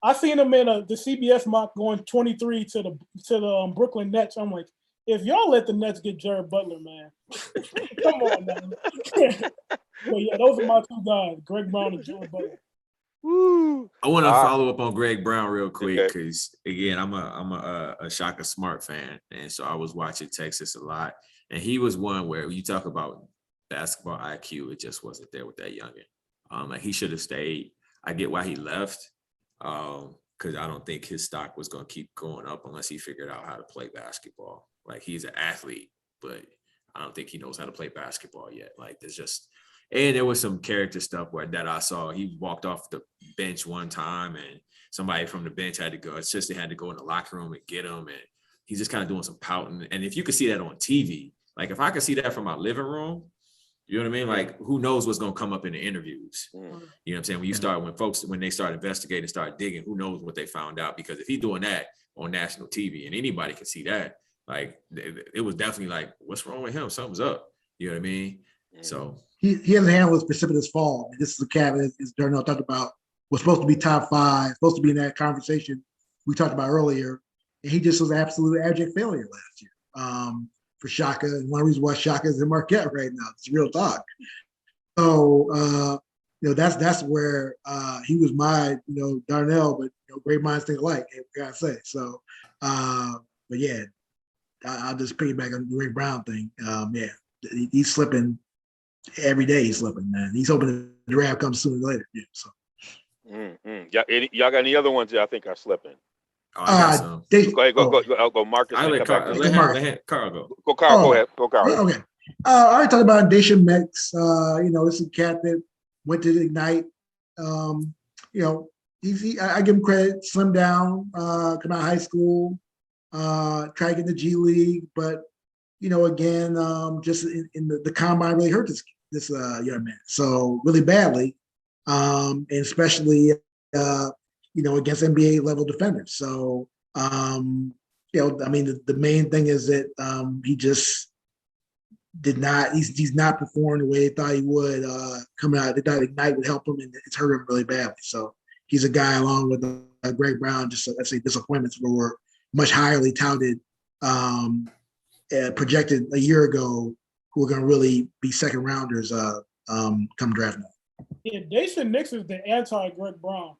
I seen him in the CBS mock going 23 to the Brooklyn Nets. I'm like, if y'all let the Nets get Jared Butler, man, come on, man. But yeah, those are my 2 guys, Greg Brown and Jared Butler. Woo. I want to follow up on Greg Brown real quick because again, I'm a Shaka Smart fan, and so I was watching Texas a lot. And he was one where you talk about basketball IQ, it just wasn't there with that youngin. Like he should have stayed. I get why he left, because I don't think his stock was going to keep going up unless he figured out how to play basketball. Like he's an athlete, but I don't think he knows how to play basketball yet. Like there's just, and there was some character stuff that I saw. He walked off the bench one time and somebody from the bench had to go. It's just they had to go in the locker room and get him. And he's just kind of doing some pouting. And if you could see that on TV, like if I could see that from my living room, you know what I mean? Like who knows what's going to come up in the interviews? You know what I'm saying? When they start investigating, start digging, who knows what they found out? Because if he's doing that on national TV and anybody can see that, like it was definitely like, what's wrong with him? Something's up. You know what I mean? So he hasn't handled his precipitous fall. This is the cat, as Darnell talked about, was supposed to be top 5, supposed to be in that conversation we talked about earlier. And he just was an absolute abject failure last year for Shaka. And one reason why Shaka is in Marquette right now. It's real talk. So, that's where he was my, Darnell, but great minds think alike, I gotta say. So, but yeah, I'll just piggyback on the Ray Brown thing. He's slipping every day. He's slipping, man. He's hoping the draft comes sooner or later. Yeah. So. Y'all got any other ones that I think are slipping? Oh, I got some. Go ahead. Go Marcus. Let Carl go. Go Carl. Go ahead. Go Carl. Okay. I already talked about Daisha Mix. This is a cat that went to Ignite. I give him credit. Slim down. Come out of high school. Try to get in the G League, but again, just in the combine really hurt this young man. So really badly, and especially against NBA level defenders. So the main thing is that he just did not. He's not performing the way they thought he would. Coming out, they thought Ignite would help him, and it's hurt him really badly. So he's a guy along with Greg Brown. Just let's say disappointments were much highly touted, projected a year ago, who are going to really be second rounders come draft night. Yeah, Daisha Nix is the anti-Greg Brown.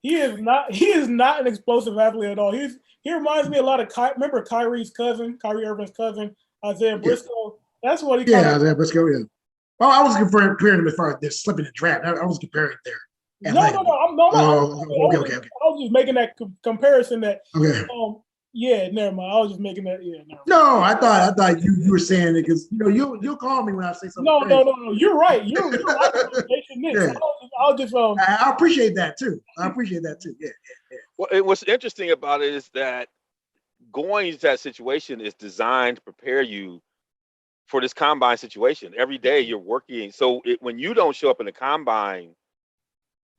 He is not an explosive athlete at all. He reminds me a lot of remember Kyrie Irving's cousin, Isaiah Briscoe. Yeah. That's what he. Yeah, Isaiah Briscoe. Yeah. Well, I was comparing him as far as they're slipping the draft. I was comparing there. No. I'm not. Okay. I was just making that comparison. That. Okay. Yeah, never mind. I was just making that. Yeah, no, I thought you were saying it because you'll call me when I say something. No. You're right. You're right. Yeah. I'll just. I appreciate that too. Yeah. Well, what's interesting about it is that going into that situation is designed to prepare you for this combine situation. Every day you're working. So when you don't show up in the combine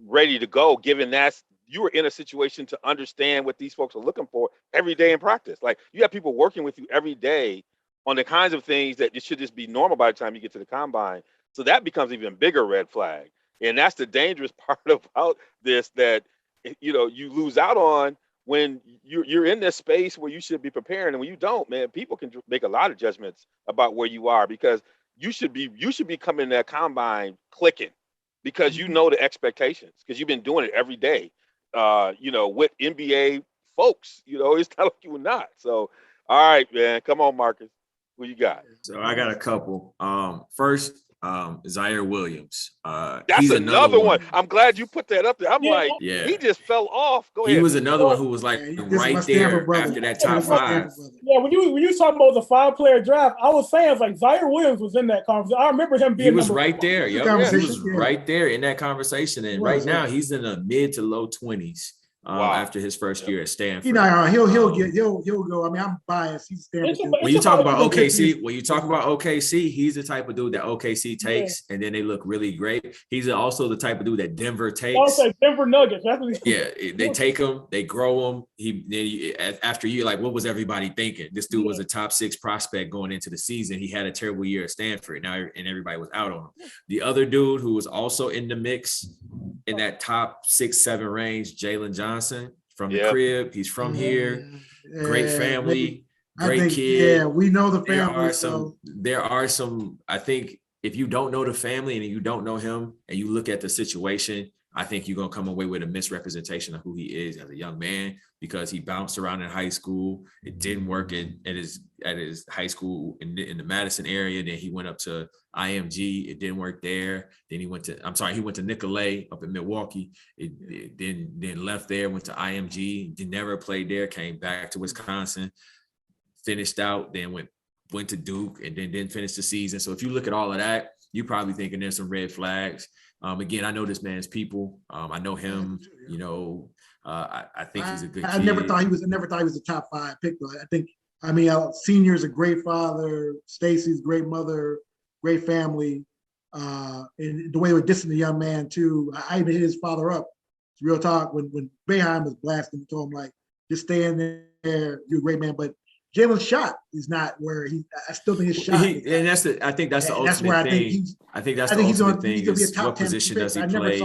ready to go, given that you were in a situation to understand what these folks are looking for every day in practice. Like you have people working with you every day on the kinds of things that it should just be normal by the time you get to the combine. So that becomes even bigger red flag. And that's the dangerous part about this, that, you lose out on when you're in this space where you should be preparing. And when you don't, man, people can make a lot of judgments about where you are, because you should be coming to that combine clicking, because you know the expectations, because you've been doing it every day. With NBA folks, it's not like you were not. So, all right, man, come on, Marcus, who you got? So I got a couple. First, Zaire Williams. That's another one. I'm glad you put that up there. He just fell off. Go ahead. He was another one who was like right there after that top 5. Yeah, when you talking about the 5-player draft, I was saying like Zaire Williams was in that conversation. I remember him being. He was right there. He was right there in that conversation, and right now he's in the mid to low 20s. After his first year at Stanford, he'll go. I mean, I'm biased. He's Stanford. When you talk about OKC, he's the type of dude that OKC takes, and then they look really great. He's also the type of dude that Denver takes. Also, Denver Nuggets. They take him, they grow him. After you, like, what was everybody thinking? This dude was a top 6 prospect going into the season. He had a terrible year at Stanford. Now, and everybody was out on him. The other dude who was also in the mix in that top 6-7 range, Jalen Johnson from the crib. He's from here. Great family, great kid. Yeah, we know the family. There are some, I think if you don't know the family and you don't know him and you look at the situation, I think you're going to come away with a misrepresentation of who he is as a young man because he bounced around in high school. It didn't work at his high school in the Madison area. Then he went up to IMG. It didn't work there. Then he went to Nicolet up in Milwaukee. It then left there, went to IMG. He never played there, came back to Wisconsin, finished out, then went to Duke, and then didn't finish the season. So if you look at all of that, you're probably thinking there's some red flags. Again, I know this man's people. I know him. You know, I think he's a good kid. I never thought he was a top 5 pick though. Senior's a great father. Stacy's a great mother, great family. And the way we're dissing the young man too. I even hit his father up. It's real talk when Boeheim was blasting, he told him like, just stay in there. You're a great man, but Jalen's shot is not where I still think his shot. I think that's the ultimate thing. I think that's the ultimate thing. Is what position does he play?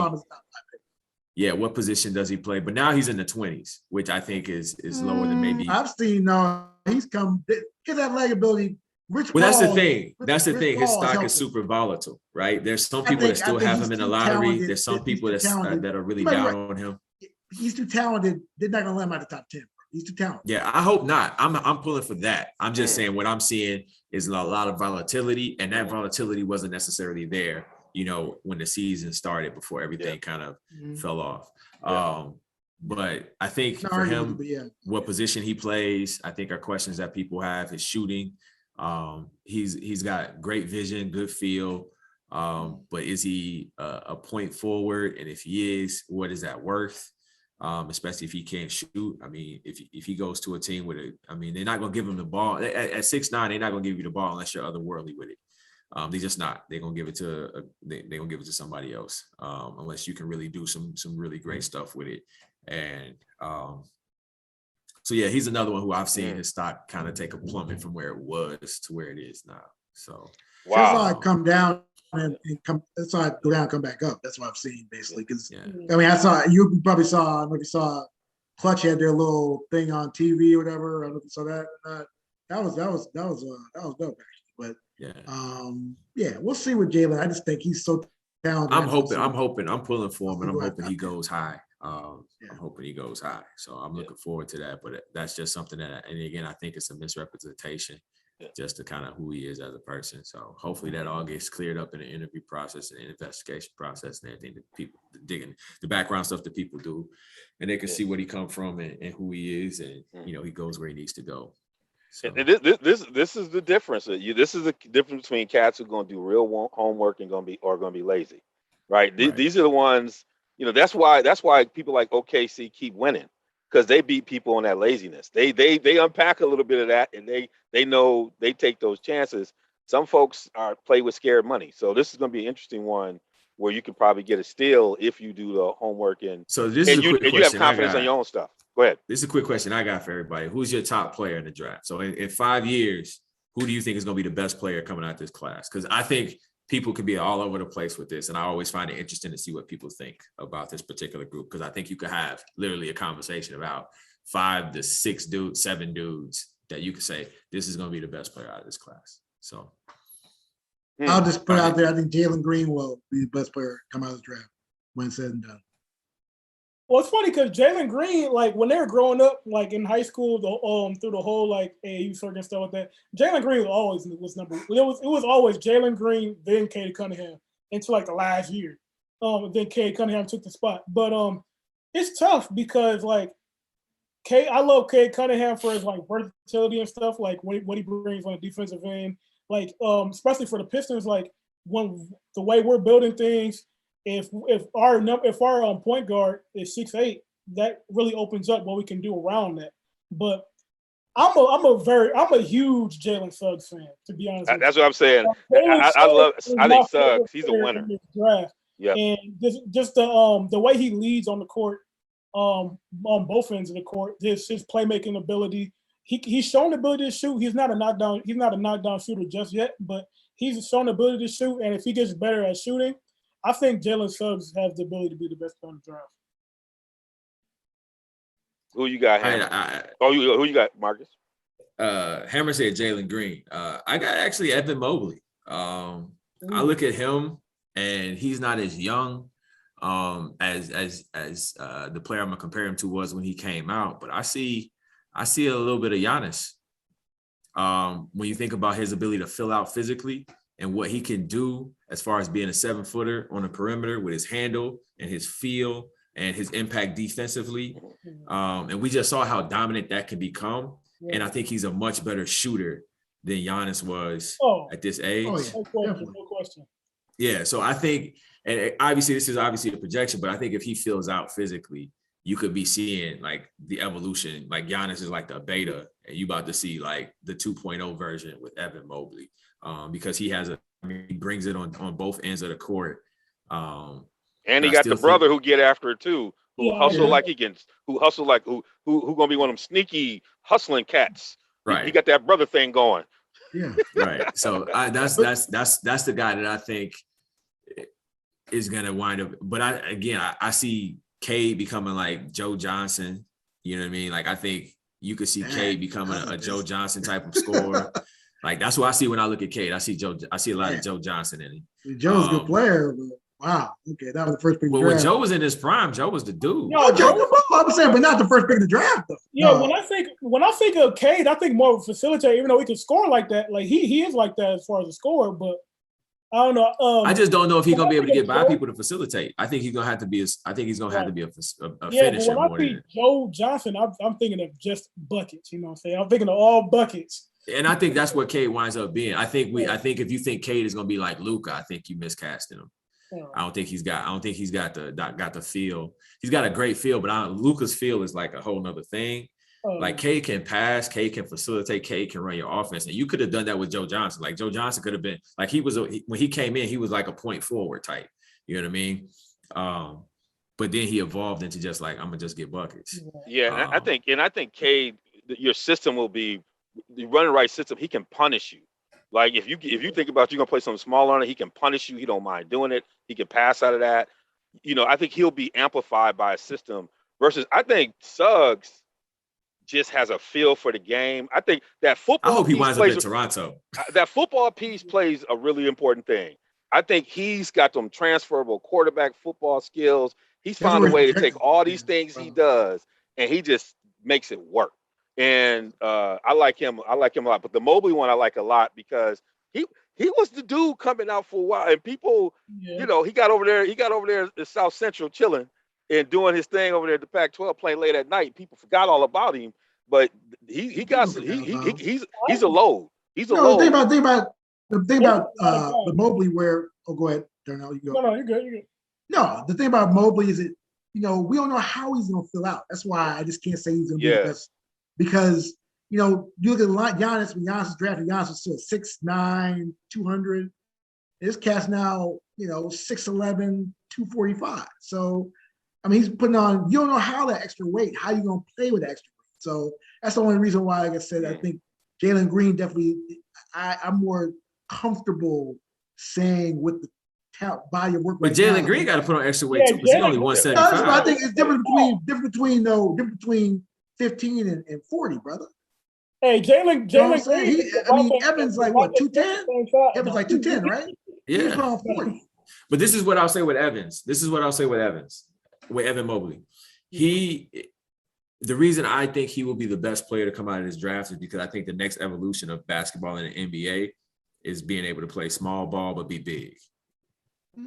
Yeah, what position does he play? But now he's in the 20s, which I think is lower than maybe. I've seen he's come get that leg ability. Well, that's the thing. That's the thing. His stock is super volatile, right? There's some people that still have him in the lottery. There's some people that are really down on him. He's too talented. They're not gonna let him out of the top 10. He's too talented. Yeah, I hope not. I'm pulling for that. I'm just saying what I'm seeing is a lot of volatility, and that volatility wasn't necessarily there, you know, when the season started before everything kind of fell off. But I think for him, what position he plays, I think are questions that people have. His shooting, he's got great vision, good feel. But is he a point forward? And if he is, what is that worth? Especially if he can't shoot. I mean, if he goes to a team with they're not gonna give him the ball at 6'9". They're not gonna give you the ball unless you're otherworldly with it. They're just not. They're gonna give it to they're gonna give it to somebody else, unless you can really do some really great stuff with it. And so yeah, he's another one who I've seen his stock kind of take a plummet from where it was to where it is now. So wow, I saw it come down. And come, that's why I go down, come back up. That's what I've seen basically. Because I saw you probably saw. I don't know if you saw Clutch had their little thing on TV or whatever. I don't know if you saw that. That was dope actually. But we'll see with Jalen. I just think he's so talented. I'm pulling for him, and I'm hoping he goes high. I'm hoping he goes high. So I'm looking forward to that. But that's just something that, and again, I think it's a misrepresentation. Just to kind of who he is as a person. So hopefully that all gets cleared up in the interview process and the investigation process and everything that people digging the background stuff that people do, and they can see where he come from and who he is, and you know, he goes where he needs to go. So. And this is the difference. This is the difference between cats who are going to do real homework and going to be lazy, right? These are the ones. You know, that's why people like OKC keep winning. Because they beat people on that laziness. They unpack a little bit of that, and they know they take those chances. Some folks play with scared money. So this is going to be an interesting one where you can probably get a steal if you do the homework and you have confidence in your own stuff. Go ahead. This is a quick question I got for everybody. Who's your top player in the draft? So in 5 years, who do you think is going to be the best player coming out of this class? Because I think people can be all over the place with this. And I always find it interesting to see what people think about this particular group. Because I think you could have literally a conversation about 5 to 6 dudes, 7 dudes that you could say, this is going to be the best player out of this class. So I'll just put out there, I think Jalen Green will be the best player come out of the draft when it's said and done. Well, it's funny because Jalen Green, like when they were growing up, like in high school, through the whole like AAU circuit and stuff like that, Jalen Green was number. It was always Jalen Green, then Cade Cunningham until like the last year. Then Cade Cunningham took the spot, but it's tough because like I love Cade Cunningham for his like versatility and stuff, like what he brings on the defensive end, like especially for the Pistons, like when the way we're building things. If our point guard is 6'8", that really opens up what we can do around that. But I'm a huge Jalen Suggs fan, to be honest. That's what I'm saying. I think Suggs. He's a winner. Yeah. And just the way he leads on the court, on both ends of the court, his playmaking ability. He's shown the ability to shoot. He's not a knockdown shooter just yet, but he's shown the ability to shoot. And if he gets better at shooting, I think Jalen Suggs has the ability to be the best player in the draft. Who you got, Hammer? Who you got, Marcus? Hammer said Jalen Green. I got actually Evan Mobley. I look at him, and he's not as young, as the player I'm gonna compare him to was when he came out. But I see a little bit of Giannis. When you think about his ability to fill out physically and what he can do as far as being a 7-footer on the perimeter with his handle and his feel and his impact defensively. And we just saw how dominant that can become. And I think he's a much better shooter than Giannis was at this age. No question. Yeah, so I think, and obviously this is obviously a projection, but I think if he fills out physically, you could be seeing like the evolution. Like Giannis is like the beta, and you about to see like the 2.0 version with Evan Mobley, because he brings it on both ends of the court. And he got the brother who get after it too, who hustle like who gonna be one of them sneaky hustling cats. Right. He got that brother thing going. Yeah. Right. So that's the guy that I think is gonna wind up. But I see Cade becoming like Joe Johnson. You know what I mean? Like I think you could see Cade becoming a Joe Johnson type of scorer. Like that's what I see when I look at Cade. I see a lot of Joe Johnson in him. Joe's a good player, but wow. Okay, that was the first pick. Well, when Joe was in his prime, Joe was the dude. No, I'm saying, but not the first pick of the draft, though. Yeah, no. when I think of Cade, I think more of a facilitator. Even though he can score like that, like he is like that as far as a scorer. But I don't know. I just don't know if he's gonna be able to get by people to facilitate. I think he's gonna have to be. A finisher But when I think Joe Johnson, I'm thinking of just buckets. You know what I'm saying? I'm thinking of all buckets. And I think that's what Cade winds up being. I think if you think Cade is gonna be like Luka, I think you miscasting him. I don't think he's got the feel. He's got a great feel, but Luka's feel is like a whole nother thing. Like Cade can pass, Cade can facilitate, Cade can run your offense. And you could have done that with Joe Johnson. Like Joe Johnson could have been like when he came in, he was like a point forward type. You know what I mean? But then he evolved into just like, I'm gonna just get buckets. Yeah, I think Cade, your system will be you run the right system, he can punish you. Like if you think about you're gonna play something small on it, he can punish you. He don't mind doing it. He can pass out of that. You know, I think he'll be amplified by a system versus I think Suggs just has a feel for the game. I think that football. I hope he winds up in Toronto. That football piece plays a really important thing. I think he's got them transferable quarterback football skills. He's found a way to take all these things he does and he just makes it work. And I like him a lot. But the Mobley one I like a lot because he was the dude coming out for a while. And people, you know, he got over there in South Central chilling and doing his thing over there at the Pac-12 playing late at night. People forgot all about him. But he's a load. He's a load. The thing about the Mobley where go ahead, Darnell, you go. No, you're good. No, the thing about Mobley is that, you know, we don't know how he's gonna fill out. That's why I just can't say he's gonna be the best. Because, you know, you look at Giannis, when Giannis was drafted, Giannis was still 6'9", 200. This cat's now, you know, 6'11", 245. So, I mean, he's putting on, you don't know how that extra weight, how you going to play with that extra weight. So that's the only reason why, like I said, I think Jalen Green definitely, I'm more comfortable saying with the body of work. But Jalen Green got to put on extra weight too, because he's only 175. I think it's different between 15 and 40, brother. Hey, Jalen Green. Evans like what, 210? Evans like 210, right? Yeah. But this is what I'll say with Evans. With Evan Mobley. The reason I think he will be the best player to come out of this draft is because I think the next evolution of basketball in the NBA is being able to play small ball but be big.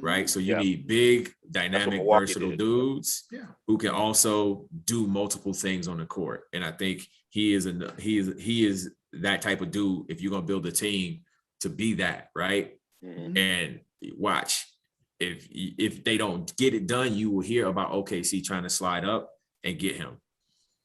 Right, so you need big, dynamic, versatile dudes who can also do multiple things on the court, and I think he is that type of dude. If you're gonna build a team to be that, right, and watch if they don't get it done, you will hear about OKC trying to slide up and get him.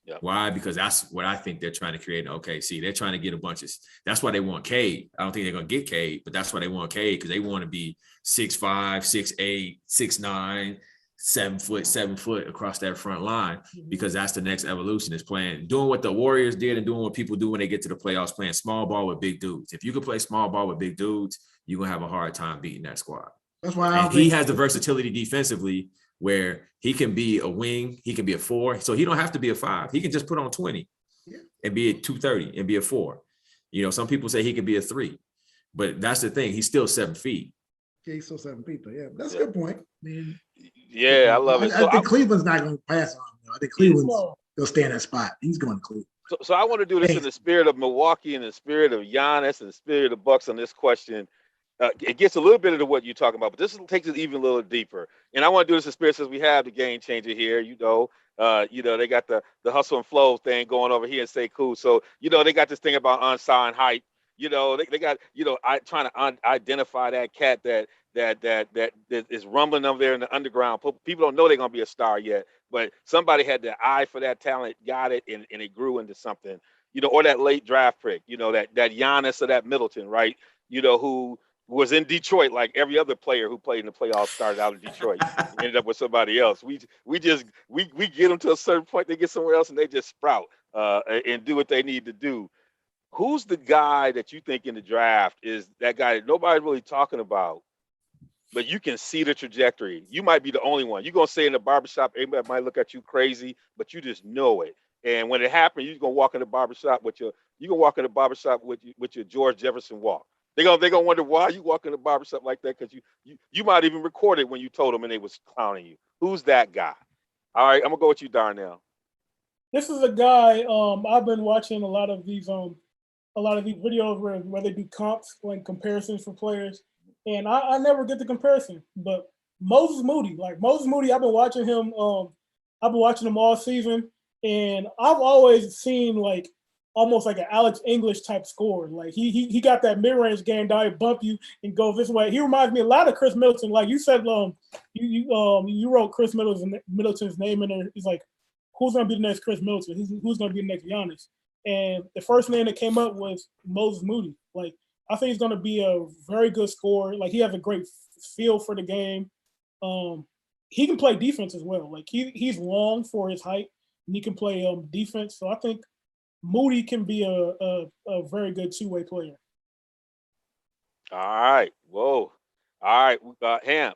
Yep. Why? Because that's what I think they're trying to create in OKC. They're trying to get a bunch of. That's why they want Cade. I don't think they're gonna get Cade, but that's why they want Cade because they want to be 6'5", 6'8", 6'9", 7 foot across that front line because that's the next evolution is doing what the Warriors did and doing what people do when they get to the playoffs, playing small ball with big dudes. If you can play small ball with big dudes, you're gonna have a hard time beating that squad. That's why he has the versatility defensively where he can be a wing, he can be a 4, so he don't have to be a 5. He can just put on 20 and be a 230 and be a 4. You know, some people say he could be a 3, but that's the thing. He's still 7 feet. Okay, so 7 people. Yeah, that's a good point. I mean, Yeah, I love it. I think Cleveland's not going to pass on him. Though. I think Cleveland's going to stay in that spot. He's going to Cleveland. So I want to do this in the spirit of Milwaukee and the spirit of Giannis and the spirit of Bucks on this question. It gets a little bit into what you're talking about, but this takes it even a little deeper. And I want to do this in spirit since we have the game changer here. They got the hustle and flow thing going over here in Stay Cool. So, they got this thing about unsigned hype. They got, trying to identify that cat that is rumbling over there in the underground. People don't know they're going to be a star yet, but somebody had the eye for that talent, got it, and it grew into something, or that late draft pick, that Giannis or that Middleton, right? Who was in Detroit, like every other player who played in the playoffs started out in Detroit, ended up with somebody else. We get them to a certain point, they get somewhere else and they just sprout and do what they need to do. Who's the guy that you think in the draft is that guy that nobody's really talking about, but you can see the trajectory? You might be the only one. You're going to say in the barbershop, everybody might look at you crazy, but you just know it. And when it happens, you're going to walk in the barbershop with your George Jefferson walk. They're gonna wonder why you walk in the barbershop like that, because you might even record it when you told them and they was clowning you. Who's that guy? All right, I'm gonna go with you, Darnell. This is a guy. I've been watching a lot of these videos where they do comps, like comparisons for players, and I never get the comparison. But Moses Moody, I've been watching him. I've been watching him all season, and I've always seen almost like an Alex English type score. Like he got that mid-range game down, he bump you and go this way. He reminds me a lot of Chris Middleton. Like you said, you wrote Chris Middleton's name in there. He's like, who's gonna be the next Chris Middleton? Who's gonna be the next Giannis? And the first name that came up was Moses Moody. Like I think he's gonna be a very good scorer. Like he has a great feel for the game. He can play defense as well. Like he's long for his height and he can play defense. So I think Moody can be a very good two-way player. All right. Whoa. All right. Ham,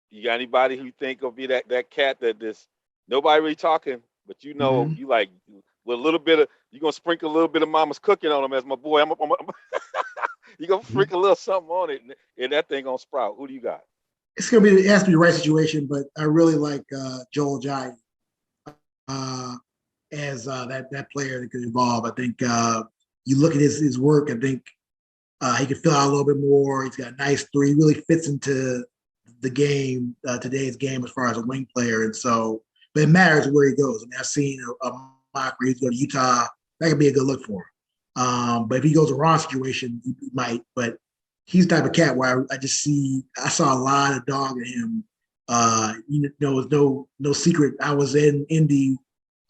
you got anybody who you think will be that cat that this nobody really talking, but you like with a little bit of, you're going to sprinkle a little bit of mama's cooking on them as my boy. You're going to sprinkle a little something on it and that thing going to sprout. Who do you got? It has to be the right situation, but I really like Joel Giannis. As that player that could evolve. I think you look at his work, I think he could fill out a little bit more. He's got a nice three. He really fits into the game, today's game as far as a wing player. And so, but it matters where he goes. I mean, I've seen a mock where he's going to Utah. That could be a good look for him. But if he goes to the wrong situation, he might. But he's the type of cat where I saw a lot of dog in him. It's no secret. I was in Indy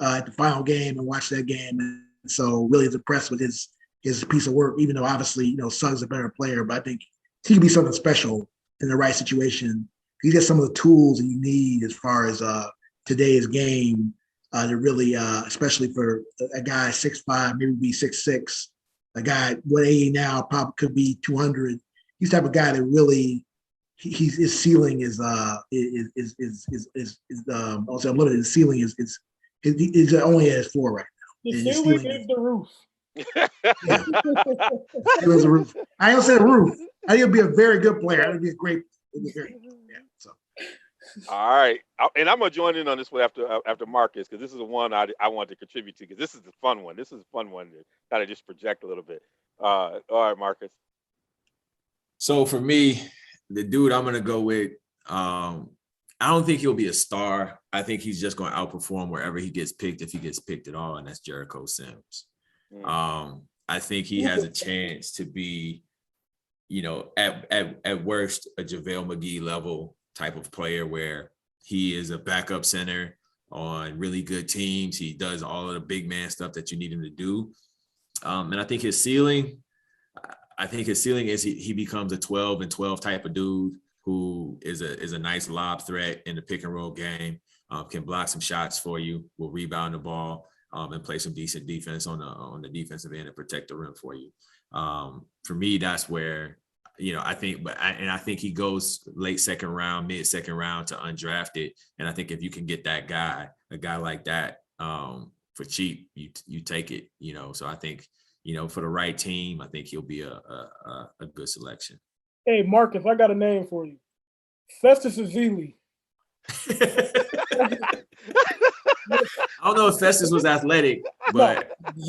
at the final game and watched that game, and so really was impressed with his piece of work. Even though obviously Suggs a better player, but I think he can be something special in the right situation. He gets some of the tools that you need as far as today's game to really, especially for a guy 6'5", maybe be 6'6", a guy 180 now probably could be 200. He's the type of guy that really his ceiling is also unlimited. His ceiling is only at his floor right now. The ceiling is the roof. Yeah. The roof. I don't say the roof. I think he'll be a very good player. I think he'll be a great. So. All right, and I'm gonna join in on this one after Marcus, because this is the one I want to contribute to, because this is the fun one. This is a fun one to kind of just project a little bit. All right, Marcus. So for me, the dude I'm gonna go with, I don't think he'll be a star. I think he's just going to outperform wherever he gets picked, if he gets picked at all, and that's Jericho Sims. I think he has a chance to be, at worst, a JaVale McGee level type of player where he is a backup center on really good teams. He does all of the big man stuff that you need him to do. And I think his ceiling is he becomes a 12 and 12 type of dude who is a nice lob threat in the pick and roll game, can block some shots for you, will rebound the ball, and play some decent defense on the defensive end and protect the rim for you. For me, that's where, I think he goes late second round, mid second round to undrafted. And I think if you can get a guy like that for cheap, you take it, So I think, for the right team, I think he'll be a good selection. Hey, Marcus, I got a name for you. Festus Ezeli. I don't know if Festus was athletic, but I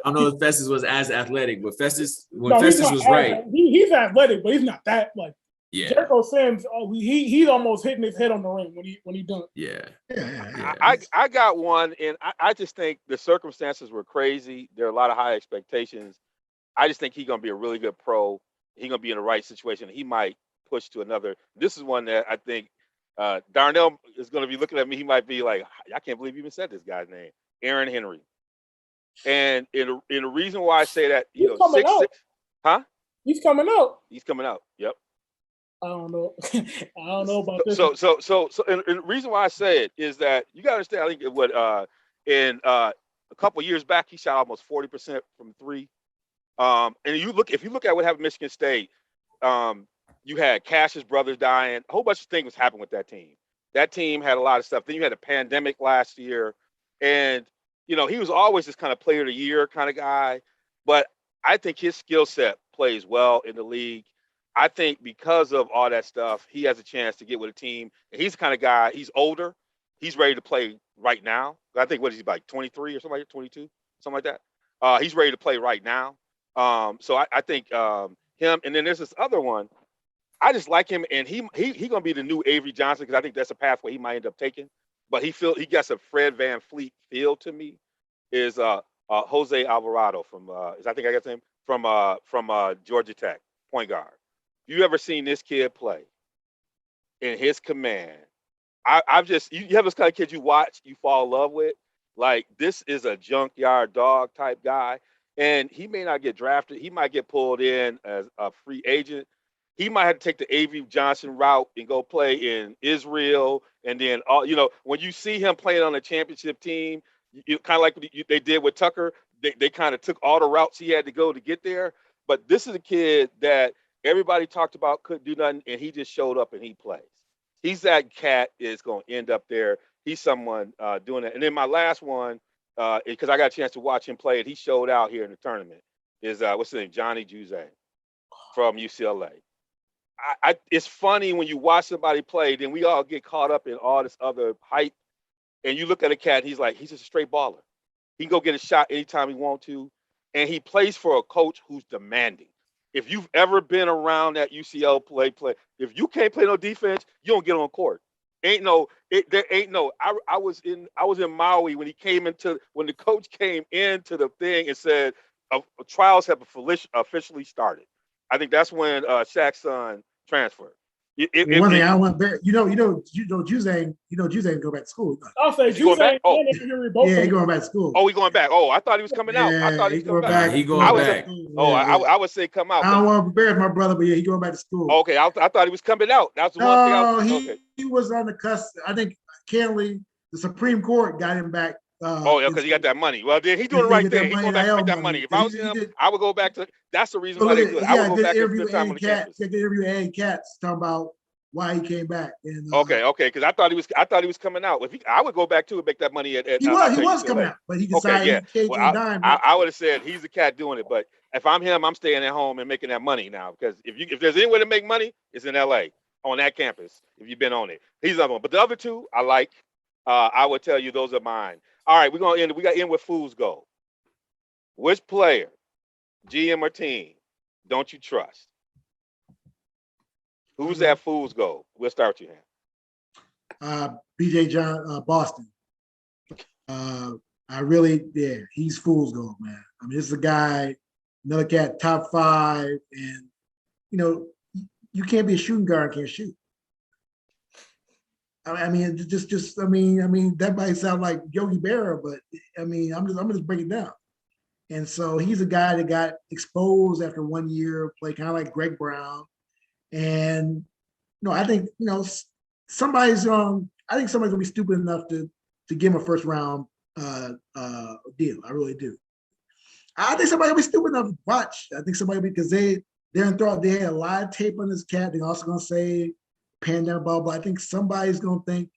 don't know if Festus was as athletic. But Festus, when Festus was right, he's athletic, but he's not that like. Yeah, Jericho Sims, he's almost hitting his head on the ring when he dunked. Yeah. I got one, and I just think the circumstances were crazy. There are a lot of high expectations. I just think he's gonna be a really good pro. He's gonna be in the right situation. He might push to another. This is one that I think Darnell is gonna be looking at me. He might be like, I can't believe you even said this guy's name, Aaron Henry. And in the reason why I say that, He's coming out. huh? He's coming out. He's coming out. Yep. I don't know. I don't know about this. So, and the reason why I say it is that you got to understand. I think it would in a couple of years back, he shot almost 40% from three. And if you look at what happened at Michigan State, you had Cash's brothers dying. A whole bunch of things was happening with that team. That team had a lot of stuff. Then you had a pandemic last year, and he was always this kind of player of the year kind of guy. But I think his skill set plays well in the league. I think because of all that stuff, he has a chance to get with a team. And he's the kind of guy, he's older. He's ready to play right now. I think, what is he, like 23 or something like that, 22, something like that. He's ready to play right now. So I think him. And then there's this other one. I just like him, and he going to be the new Avery Johnson, because I think that's a pathway he might end up taking. But he gets a Fred Van Fleet feel to me. Is Jose Alvarado from I think I got his name from Georgia Tech, point guard. You ever seen this kid play in his command? I've just, you have this kind of kid you watch, you fall in love with. Like, this is a junkyard dog type guy, and he may not get drafted. He might get pulled in as a free agent. He might have to take the Avery Johnson route and go play in Israel. And then, when you see him playing on a championship team, you kind of like what they did with Tucker. They kind of took all the routes he had to go to get there. But this is a kid that everybody talked about couldn't do nothing, and he just showed up and he plays. He's that cat is going to end up there. He's someone doing that. And then my last one, because I got a chance to watch him play it, he showed out here in the tournament, is what's his name, Johnny Juzang from UCLA. It's funny when you watch somebody play, then we all get caught up in all this other hype, and you look at a cat, he's just a straight baller. He can go get a shot anytime he wants to, and he plays for a coach who's demanding. If you've ever been around that UCL play, if you can't play no defense, you don't get on court. I was in Maui when the coach came into the thing and said trials have officially started. I think that's when Shaq's son transferred. One thing I want, Juzang go back to school. I'll say Juzang and Henry both. Yeah, he going back to school. Oh, he going back. Oh, I thought he was coming out. I thought he was coming back. He going back. I would say come out. I don't want to embarrass my brother, but yeah, he going back to school. Okay, I thought he was coming out. That's the one thing. He was on the cusp. I think Kenley, the Supreme Court got him back. Because he got that money. Well, then he's doing the right thing. He's going back to make that money. If I was him, I would go back to. That's the reason why they do it. I would go back and spend time on the campus. He did interview Eddie Katz talking about why he came back. And, okay, because I thought he was coming out. I would go back too and make that money at he was coming out, but he decided he I would have said he's the cat doing it. But if I'm him, I'm staying at home and making that money now, because if there's any way to make money, it's in LA on that campus. If you've been on it, he's another one. But the other two I like. I would tell you those are mine. All right, we got to end with Fool's Gold. Which player, GM or team, don't you trust? Who's that Fool's Gold? We'll start with you, Ham. BJ John, Boston. He's Fool's Gold, man. I mean, this is a guy, another cat, top 5, and you can't be a shooting guard and can't shoot. I mean, that might sound like Yogi Berra, but I mean, I'm just breaking it down. And so he's a guy that got exposed after 1 year of play, kind of like Greg Brown. And I think somebody's gonna be stupid enough to give him a first round deal. I really do. I think somebody will be stupid enough to watch. I think somebody, because they had a lot of tape on this cat. They're also gonna say pandemic, blah, blah. I think somebody's going to think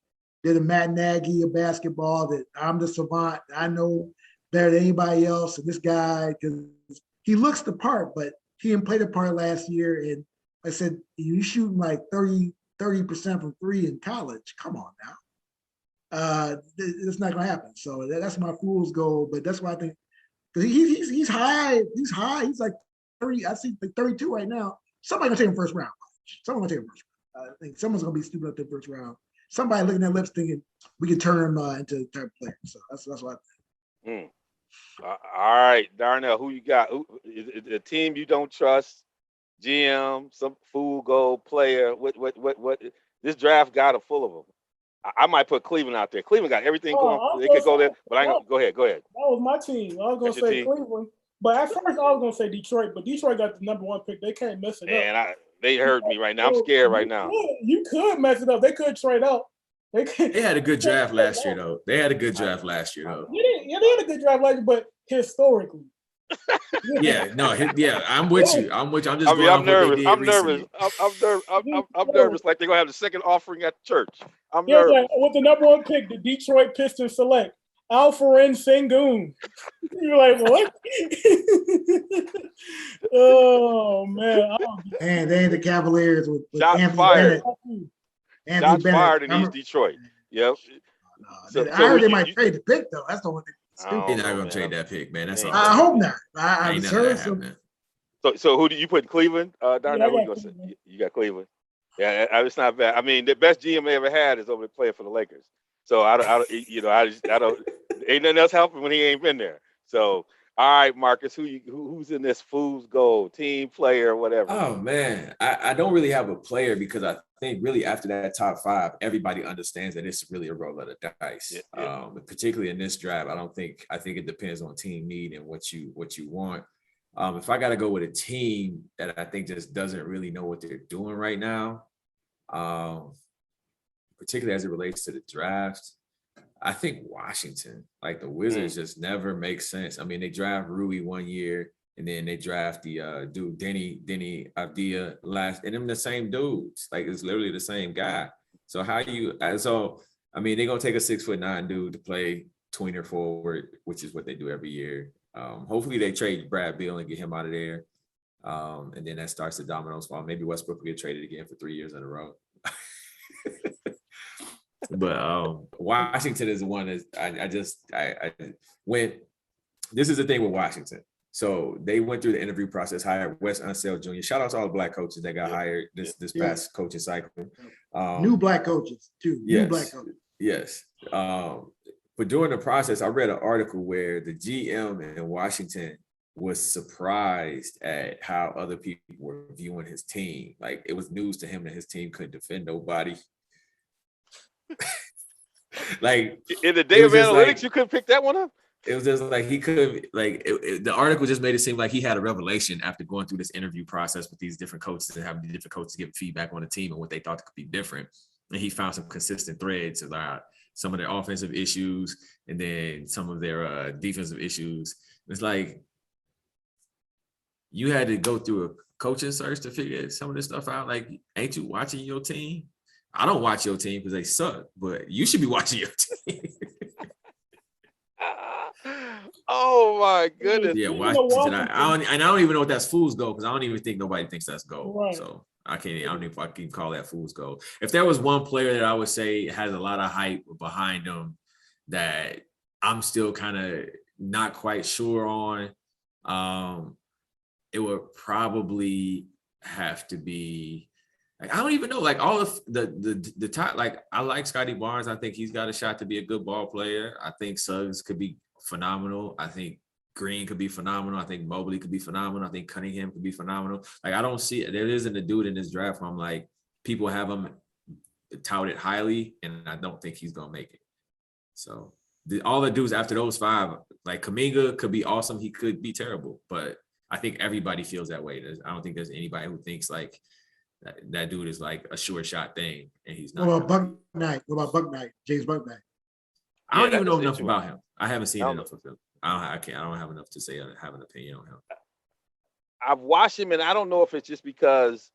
they're the Matt Nagy of basketball, that I'm the savant. I know better than anybody else. And this guy, because he looks the part, but he didn't play the part last year. And I said, you shooting like 30% from three in college. Come on now. It's not gonna happen. So that's my fool's goal. But that's why I think because he's high. He's high. He's like 30. I see like 32 right now. Somebody gonna take him first round. Someone gonna take him first round. I think someone's gonna be stupid up there first round. Somebody looking at lips thinking we can turn him into a type player. So that's what I think. All right, Darnell, who you got? Who, a team you don't trust? GM, some fool goal player. What? This draft got it full of them. I might put Cleveland out there. Cleveland got everything going. They could go there, but I ain't gonna go ahead. Go ahead. That was my team. I was gonna say Cleveland, but at first I was gonna say Detroit. But Detroit got the number 1 pick. They can't mess it up. And they hurt me right now. I'm scared right now. You could mess it up. They could trade up. They had a good draft last year, though. Yeah, they had a good draft last year, but historically. I'm with you. I'm just. I'm nervous. I'm nervous. Like they're gonna have the second offering at church. I'm nervous. Like, with the number 1 pick, the Detroit Pistons select Alperen Sengun. You're like, what? Oh man! And they ain't the Cavaliers with shots Anthony fired. Bennett. Shots fired in East Detroit. Yep. I heard they might trade the pick though. That's the one thing. They're not gonna trade that pick, man. That's all. I hope not. I heard some. So who do you put in Cleveland? Darnell, what you gonna say? You got Cleveland. Yeah, it's not bad. I mean, the best GM they ever had is over there playing for the Lakers. So I don't. Ain't nothing else helping when he ain't been there. So all right, Marcus, who's in this fool's gold team, player, whatever? Oh man, I don't really have a player because I think really after that top 5, everybody understands that it's really a roll of the dice. Particularly in this draft, I think it depends on team need and what you want. If I got to go with a team that I think just doesn't really know what they're doing right now, particularly as it relates to the draft, I think Washington, like the Wizards, just never make sense. I mean, they draft Rui 1 year, and then they draft the dude Denny Avdia last, and them the same dudes. Like it's literally the same guy. So they're gonna take a 6'9" dude to play tweener forward, which is what they do every year. Hopefully they trade Brad Beal and get him out of there. And then that starts the dominoes fall. Maybe Westbrook will get traded again for 3 years in a row. But Washington is the one that this is the thing with Washington. So they went through the interview process, hired Wes Unseld Jr. Shout out to all the black coaches that got hired this past coaching cycle. New black coaches too. Yes, new black coaches. Yes. But during the process, I read an article where the GM in Washington was surprised at how other people were viewing his team. Like it was news to him that his team couldn't defend nobody. Like in the day of analytics, you couldn't pick that one up. It was just like he could the article just made it seem like he had a revelation after going through this interview process with these different coaches and having the different coaches give feedback on the team and what they thought could be different. And he found some consistent threads about some of their offensive issues and then some of their defensive issues. It's like you had to go through a coaching search to figure some of this stuff out. Like, ain't you watching your team? I don't watch your team because they suck, but you should be watching your team. Oh my goodness! Yeah, Washington. I don't even know if that's fool's gold because I don't even think nobody thinks that's gold. Right. So I don't know if I can call that fool's gold. If there was one player that I would say has a lot of hype behind him that I'm still kind of not quite sure on, it would probably have to be. Like, I don't even know. Like all of the top. Like I like Scotty Barnes. I think he's got a shot to be a good ball player. I think Suggs could be phenomenal. I think Green could be phenomenal. I think Mobley could be phenomenal. I think Cunningham could be phenomenal. Like I don't see there isn't a dude in this draft where I'm like people have him touted highly, and I don't think he's gonna make it. So all the dudes after those 5, like Kuminga could be awesome. He could be terrible, but I think everybody feels that way. I don't think there's anybody who thinks like that dude is like a sure shot thing, and he's not. What about Buck Knight? James Buck Knight. I don't even know enough about him. I haven't seen enough of him. I don't have enough to say. I have an opinion on him. I've watched him, and I don't know if it's just because,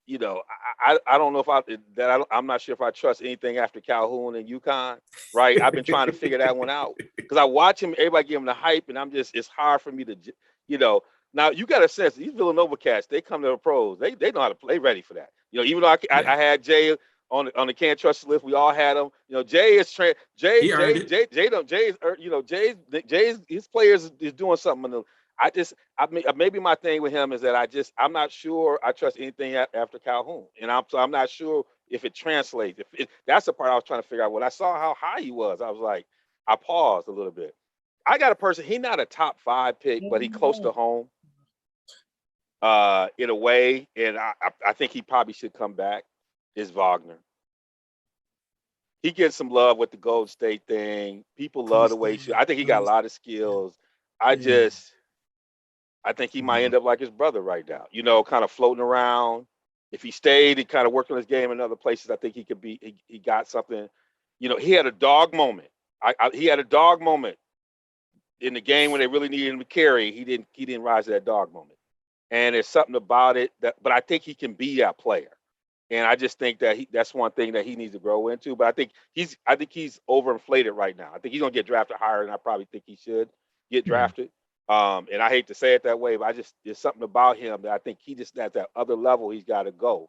I don't know if I'm not sure if I trust anything after Calhoun and UConn. Right? I've been trying to figure that one out because I watch him. Everybody give him the hype, and it's hard for me to, Now you got a sense these Villanova cats, they come to the pros. They know how to play. They ready for that. You know, even though I had Jay on the can't trust list, we all had him. You know, Jay is Jay Jay's his players is doing something. Maybe my thing with him is that I'm not sure I trust anything after Calhoun, and I'm not sure if it translates. That's the part I was trying to figure out. When I saw how high he was, I was like, I paused a little bit. I got a person. He's not a top 5 pick, but he close to home. In a way, and I think he probably should come back. Is Wagner. He gets some love with the Golden State thing. People love the way he shoots. I think he got a lot of skills. I think he might end up like his brother right now. You know, kind of floating around. If he stayed and kind of worked on his game in other places, I think he could be. He got something. You know, he had a dog moment. He had a dog moment in the game when they really needed him to carry. He didn't rise to that dog moment. And there's something about it but I think he can be that player. And I just think that that's one thing that he needs to grow into. But I think he's overinflated right now. I think he's gonna get drafted higher than I probably think he should get drafted. And I hate to say it that way, but there's something about him that I think he just at that other level he's got to go.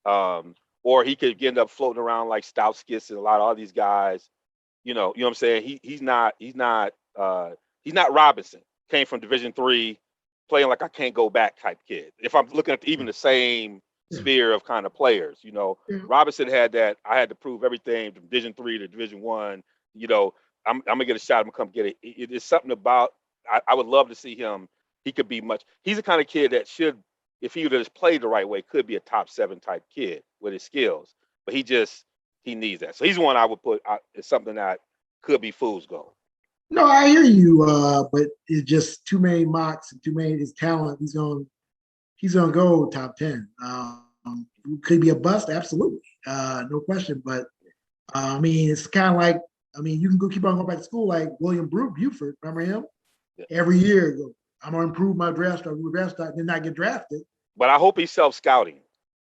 Or he could end up floating around like Stauskas and a lot of all these guys. You know what I'm saying? He's not Robinson. Came from Division III, playing like I can't go back type kid. If I'm looking at even the same sphere of kind of players, you know, Robinson had that. I had to prove everything from Division III to Division I. You know, I'm gonna get a shot. I'm gonna come get it. It's something about. I would love to see him. He could be much. He's the kind of kid that should, if he would have played the right way, could be a top 7 type kid with his skills. But he needs that. So he's one I would put. It's something that could be fool's gold. No, I hear you, but it's just too many mocks and too many his talent. He's gonna go top 10. Could be a bust, absolutely, no question. But I mean, it's kind of like you can keep on going back to school like William Buford. Remember him? Yeah. Every year, I'm gonna improve my draft stock, then not get drafted. But I hope he's self-scouting,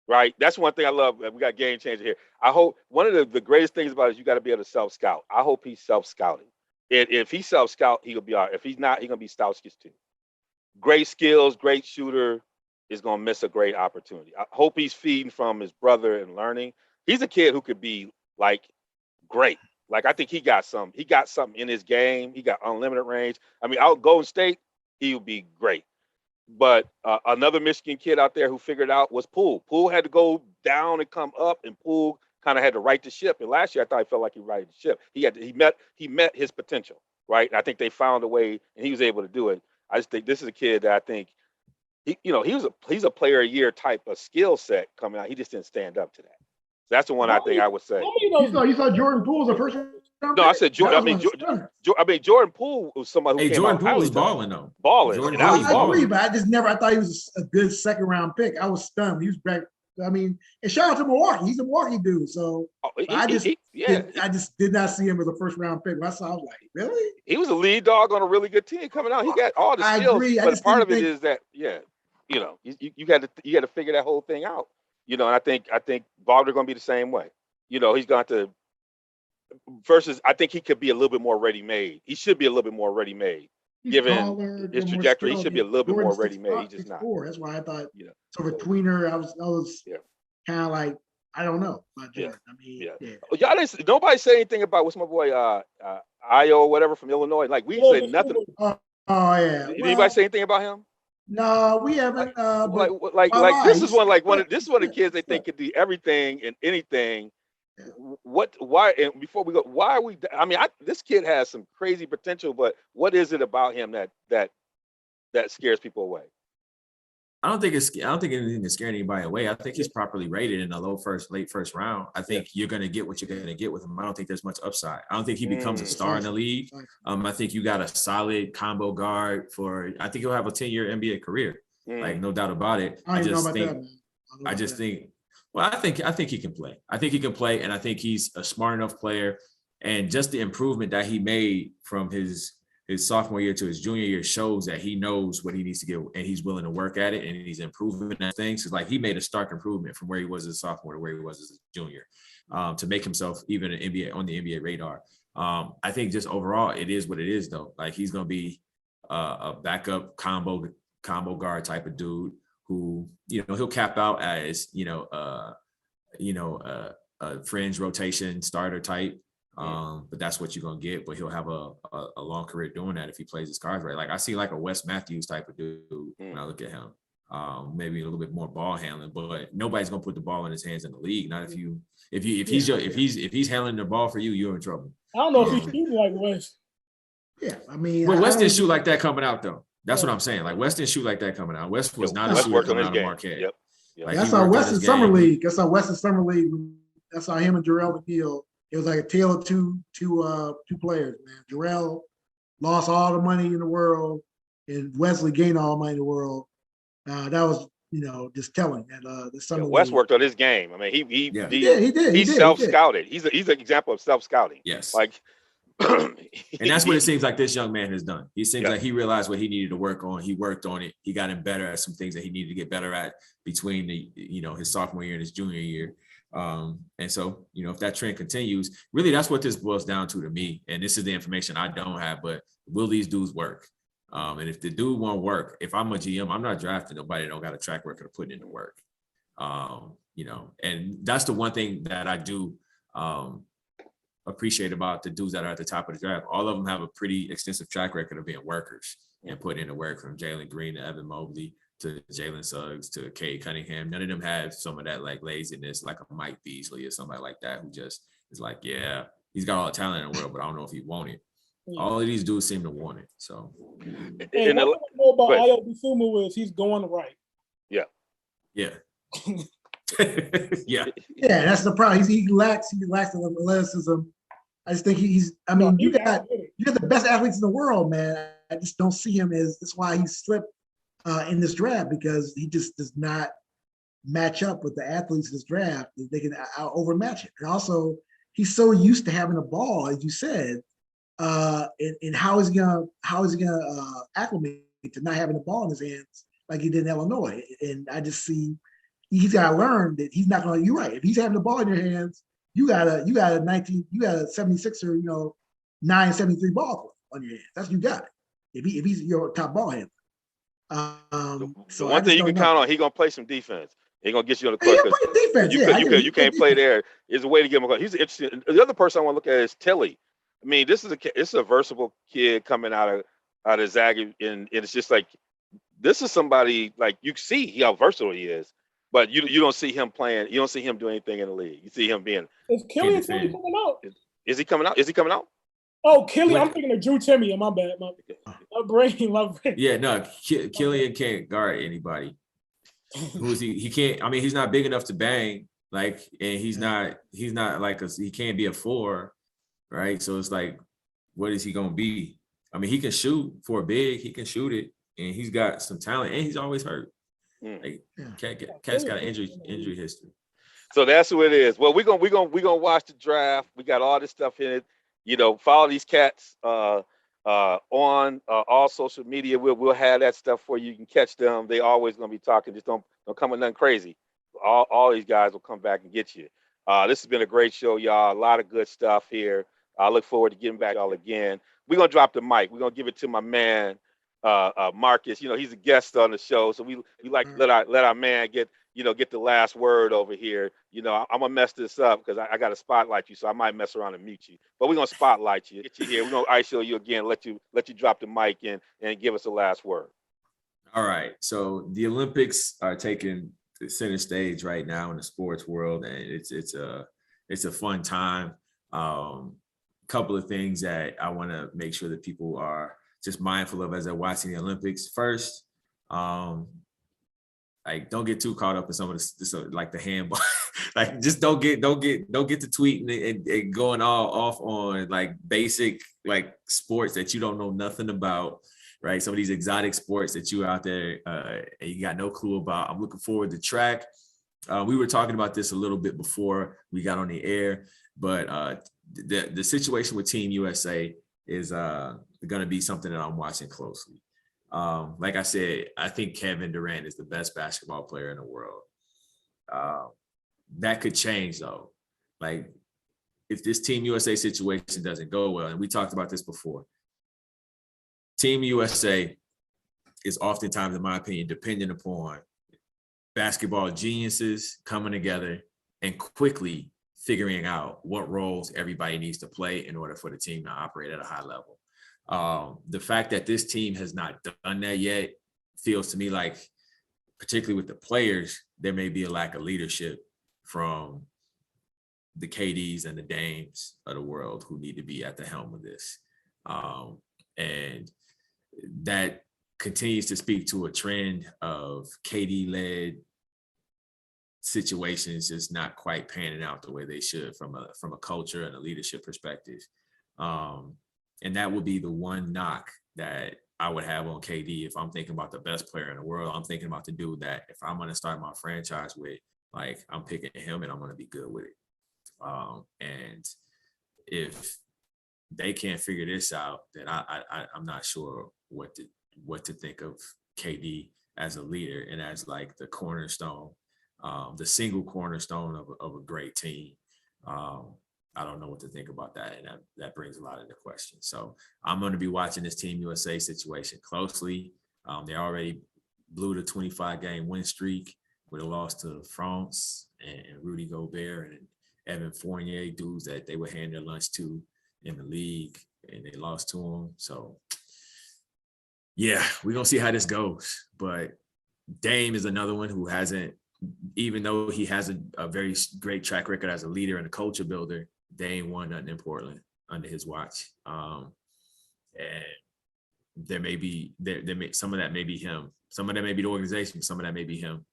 right? That's one thing I love. We got game changer here. I hope one of the greatest things about it is you got to be able to self-scout. I hope he's self-scouting. If he's self-scout, he'll be all right. If he's not, he's gonna be Stauskas too. Great skills, great shooter, is gonna miss a great opportunity. I hope he's feeding from his brother and learning. He's a kid who could be like great. Like I think he got something in his game. He got unlimited range. I mean, out Golden State, he would be great. But another Michigan kid out there who figured out was Poole. Poole had to go down and come up, and Poole kind of had to right the ship. And last year, I thought he felt like he righted the ship. He met his potential, right? And I think they found a way, and he was able to do it. I just think this is a kid that I think he's a player a year type of skill set coming out. He just didn't stand up to that. So that's the one I think I would say. You saw Jordan Poole as a first round pick? No, I said Jordan. Jordan Poole was somebody who came Jordan out Poole was balling though. Balling. I agree, but I thought he was a good second round pick. I was stunned. He was back. I mean, and shout out to Milwaukee. He's a Milwaukee dude. So I just did not see him as a first round pick. I was like, really? He was a lead dog on a really good team coming out. He got all the skills. Agree. But part of it is that, you had to figure that whole thing out. You know, and I think Wagner going to be the same way. You know, he's going to versus. I think he could be a little bit more ready made. He should be a little bit more ready made. Given his trajectory, he should be a little bit more ready-made. He's just not. That's why I thought. So for tweener, I was kind of like, I don't know about Jordan. I mean, nobody say anything about what's my boy Io or whatever from Illinois. Like we say nothing. Oh yeah. Did anybody say anything about him? No, we haven't. This is one of the kids they think could do everything and anything. Why? And before we go, why are we? I mean, this kid has some crazy potential, but what is it about him that scares people away? I don't think anything is scaring anybody away. I think he's properly rated in the late first round. I think you're going to get what you're going to get with him. I don't think there's much upside. I don't think he becomes a star in the league. I think you got a solid combo guard I think he'll have a 10-year NBA career. Like no doubt about it. I think he can play. I think he can play, and I think he's a smart enough player. And just the improvement that he made from his sophomore year to his junior year shows that he knows what he needs to get, and he's willing to work at it, and he's improving that things. So like he made a stark improvement from where he was as a sophomore to where he was as a junior, to make himself even on the NBA radar. I think just overall, it is what it is though. Like he's going to be a backup combo combo guard type of dude who, he'll cap out as, a fringe rotation starter type. But that's what you're gonna get. But he'll have a long career doing that if he plays his cards right. Like I see like a Wes Matthews type of dude when I look at him. Maybe a little bit more ball handling, but nobody's gonna put the ball in his hands in the league. Not if he's handling the ball for you, you're in trouble. I don't know if he's shooting like Wes. Yeah, I mean, well, Wes didn't shoot like that coming out though. That's what I'm saying. Like Wes didn't shoot like that coming out. Wes was not a shooter coming out of Marquette. Yep. Like, that's how Wes in summer league. That's how Wes in summer league. That's how him and Jarrell McNeil. It was like a tale of two players, man. Jarrell lost all the money in the world, and Wesley gained all the money in the world. That was, just telling. And the summer Wes league. worked on his game. I mean, he did. He's self-scouted. He's an example of self-scouting. Yes. Like, and that's what it seems like this young man has done. He seems like he realized what he needed to work on. He worked on it. He got him better at some things that he needed to get better at between his sophomore year and his junior year. And so, if that trend continues, really that's what this boils down to me. And this is the information I don't have, but will these dudes work? And if the dude won't work, if I'm a GM, I'm not drafting nobody that don't got a track record of putting in the work. And that's the one thing that I do appreciate about the dudes that are at the top of the draft. All of them have a pretty extensive track record of being workers and putting in the work, from Jalen Green to Evan Mobley to Jalen Suggs to Cade Cunningham. None of them have some of that like laziness, like a Mike Beasley or somebody like that, who just is like, yeah, he's got all the talent in the world, but I don't know if he want it. All of these dudes seem to want it. So, and what I know about Ayo Dosunmu is he's going right. Yeah. Yeah, that's the problem. He lacks the athleticism. I just think he's. I mean, you got the best athletes in the world, man. I just don't see him as. That's why he slipped in this draft, because he just does not match up with the athletes in this draft. They can overmatch it, and also he's so used to having the ball, as you said. And how is he gonna acclimate to not having the ball in his hands like he did in Illinois? And I just see he's got to learn that he's not going to. You're right. If he's having the ball in your hands, you got a 76er, 973 ball on your hands. That's what you got. If he's your top ball handler. So one thing you can count on, he's gonna play some defense. He's gonna get you on the court. Defense. You can't play there. There's a way to get him. He's interesting. The other person I want to look at is Tillie. I mean, this is a versatile kid coming out of Zaga, and it's just like, this is somebody like, you see how versatile he is, but you don't see him playing. You don't see him doing anything in the league. You see him being. Is Tillie coming out? Is he coming out? Is he coming out? Oh, Tillie. I'm thinking of Drew Timme. My bad. My brain. Yeah, no, Killian can't guard anybody. Who's he? He can't. I mean, he's not big enough to bang. Like, and he's not like he can't be a 4. Right. So it's like, what is he going to be? I mean, he can shoot for a big, he can shoot it, and he's got some talent, and he's always hurt. Like, Cat's got an injury history. So that's who it is. Well, we're gonna watch the draft. We got all this stuff in it. Follow these cats on all social media. We'll have that stuff for you. You can catch them. They always gonna be talking. Just don't come with nothing crazy. All these guys will come back and get you. This has been a great show, y'all. A lot of good stuff here. I look forward to getting back to y'all again. We're going to drop the mic. We're going to give it to my man, Marcus. He's a guest on the show, so we like to let our man get the last word over here. I'm going to mess this up because I got to spotlight you, so I might mess around and mute you. But we're going to spotlight you. Get you here. We're going to ISO you again, let you drop the mic in and give us the last word. All right. So the Olympics are taking the center stage right now in the sports world, and it's a fun time. Couple of things that I want to make sure that people are just mindful of as they're watching the Olympics. First, like, don't get too caught up in some of this like the handball. Like, just don't get to tweeting and going all off on like basic like sports that you don't know nothing about. Right, some of these exotic sports that you out there and you got no clue about. I'm looking forward to track. We were talking about this a little bit before we got on the air, but the situation with Team USA is going to be something that I'm watching closely. Like I said, I think Kevin Durant is the best basketball player in the world. That could change though. Like, if this Team USA situation doesn't go well, and we talked about this before, Team USA is oftentimes, in my opinion, dependent upon basketball geniuses coming together and quickly figuring out what roles everybody needs to play in order for the team to operate at a high level. The fact that this team has not done that yet feels to me like, particularly with the players, there may be a lack of leadership from the KDs and the Dames of the world who need to be at the helm of this. And that continues to speak to a trend of KD-led situations just not quite panning out the way they should from a culture and a leadership perspective. And that would be the one knock that I would have on KD if I'm thinking about the best player in the world. I'm thinking about the dude that if I'm going to start my franchise with, like, I'm picking him and I'm going to be good with it. And if they can't figure this out, then I'm not sure what to think of KD as a leader and as like the cornerstone, the single cornerstone of a great team. I don't know what to think about that, and that brings a lot into question. So I'm going to be watching this Team USA situation closely. They already blew the 25-game win streak with a loss to France and Rudy Gobert and Evan Fournier, dudes that they would hand their lunch to in the league, and they lost to them. So, yeah, we're going to see how this goes. But Dame is another one who hasn't, even though he has a very great track record as a leader and a culture builder, Dame won nothing in Portland under his watch. And there may be some of that may be him. Some of that may be the organization. Some of that may be him.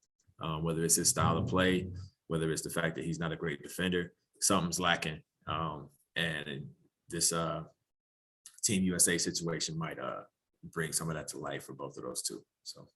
Whether it's his style of play, whether it's the fact that he's not a great defender, something's lacking. And this Team USA situation might bring some of that to life for both of those two. So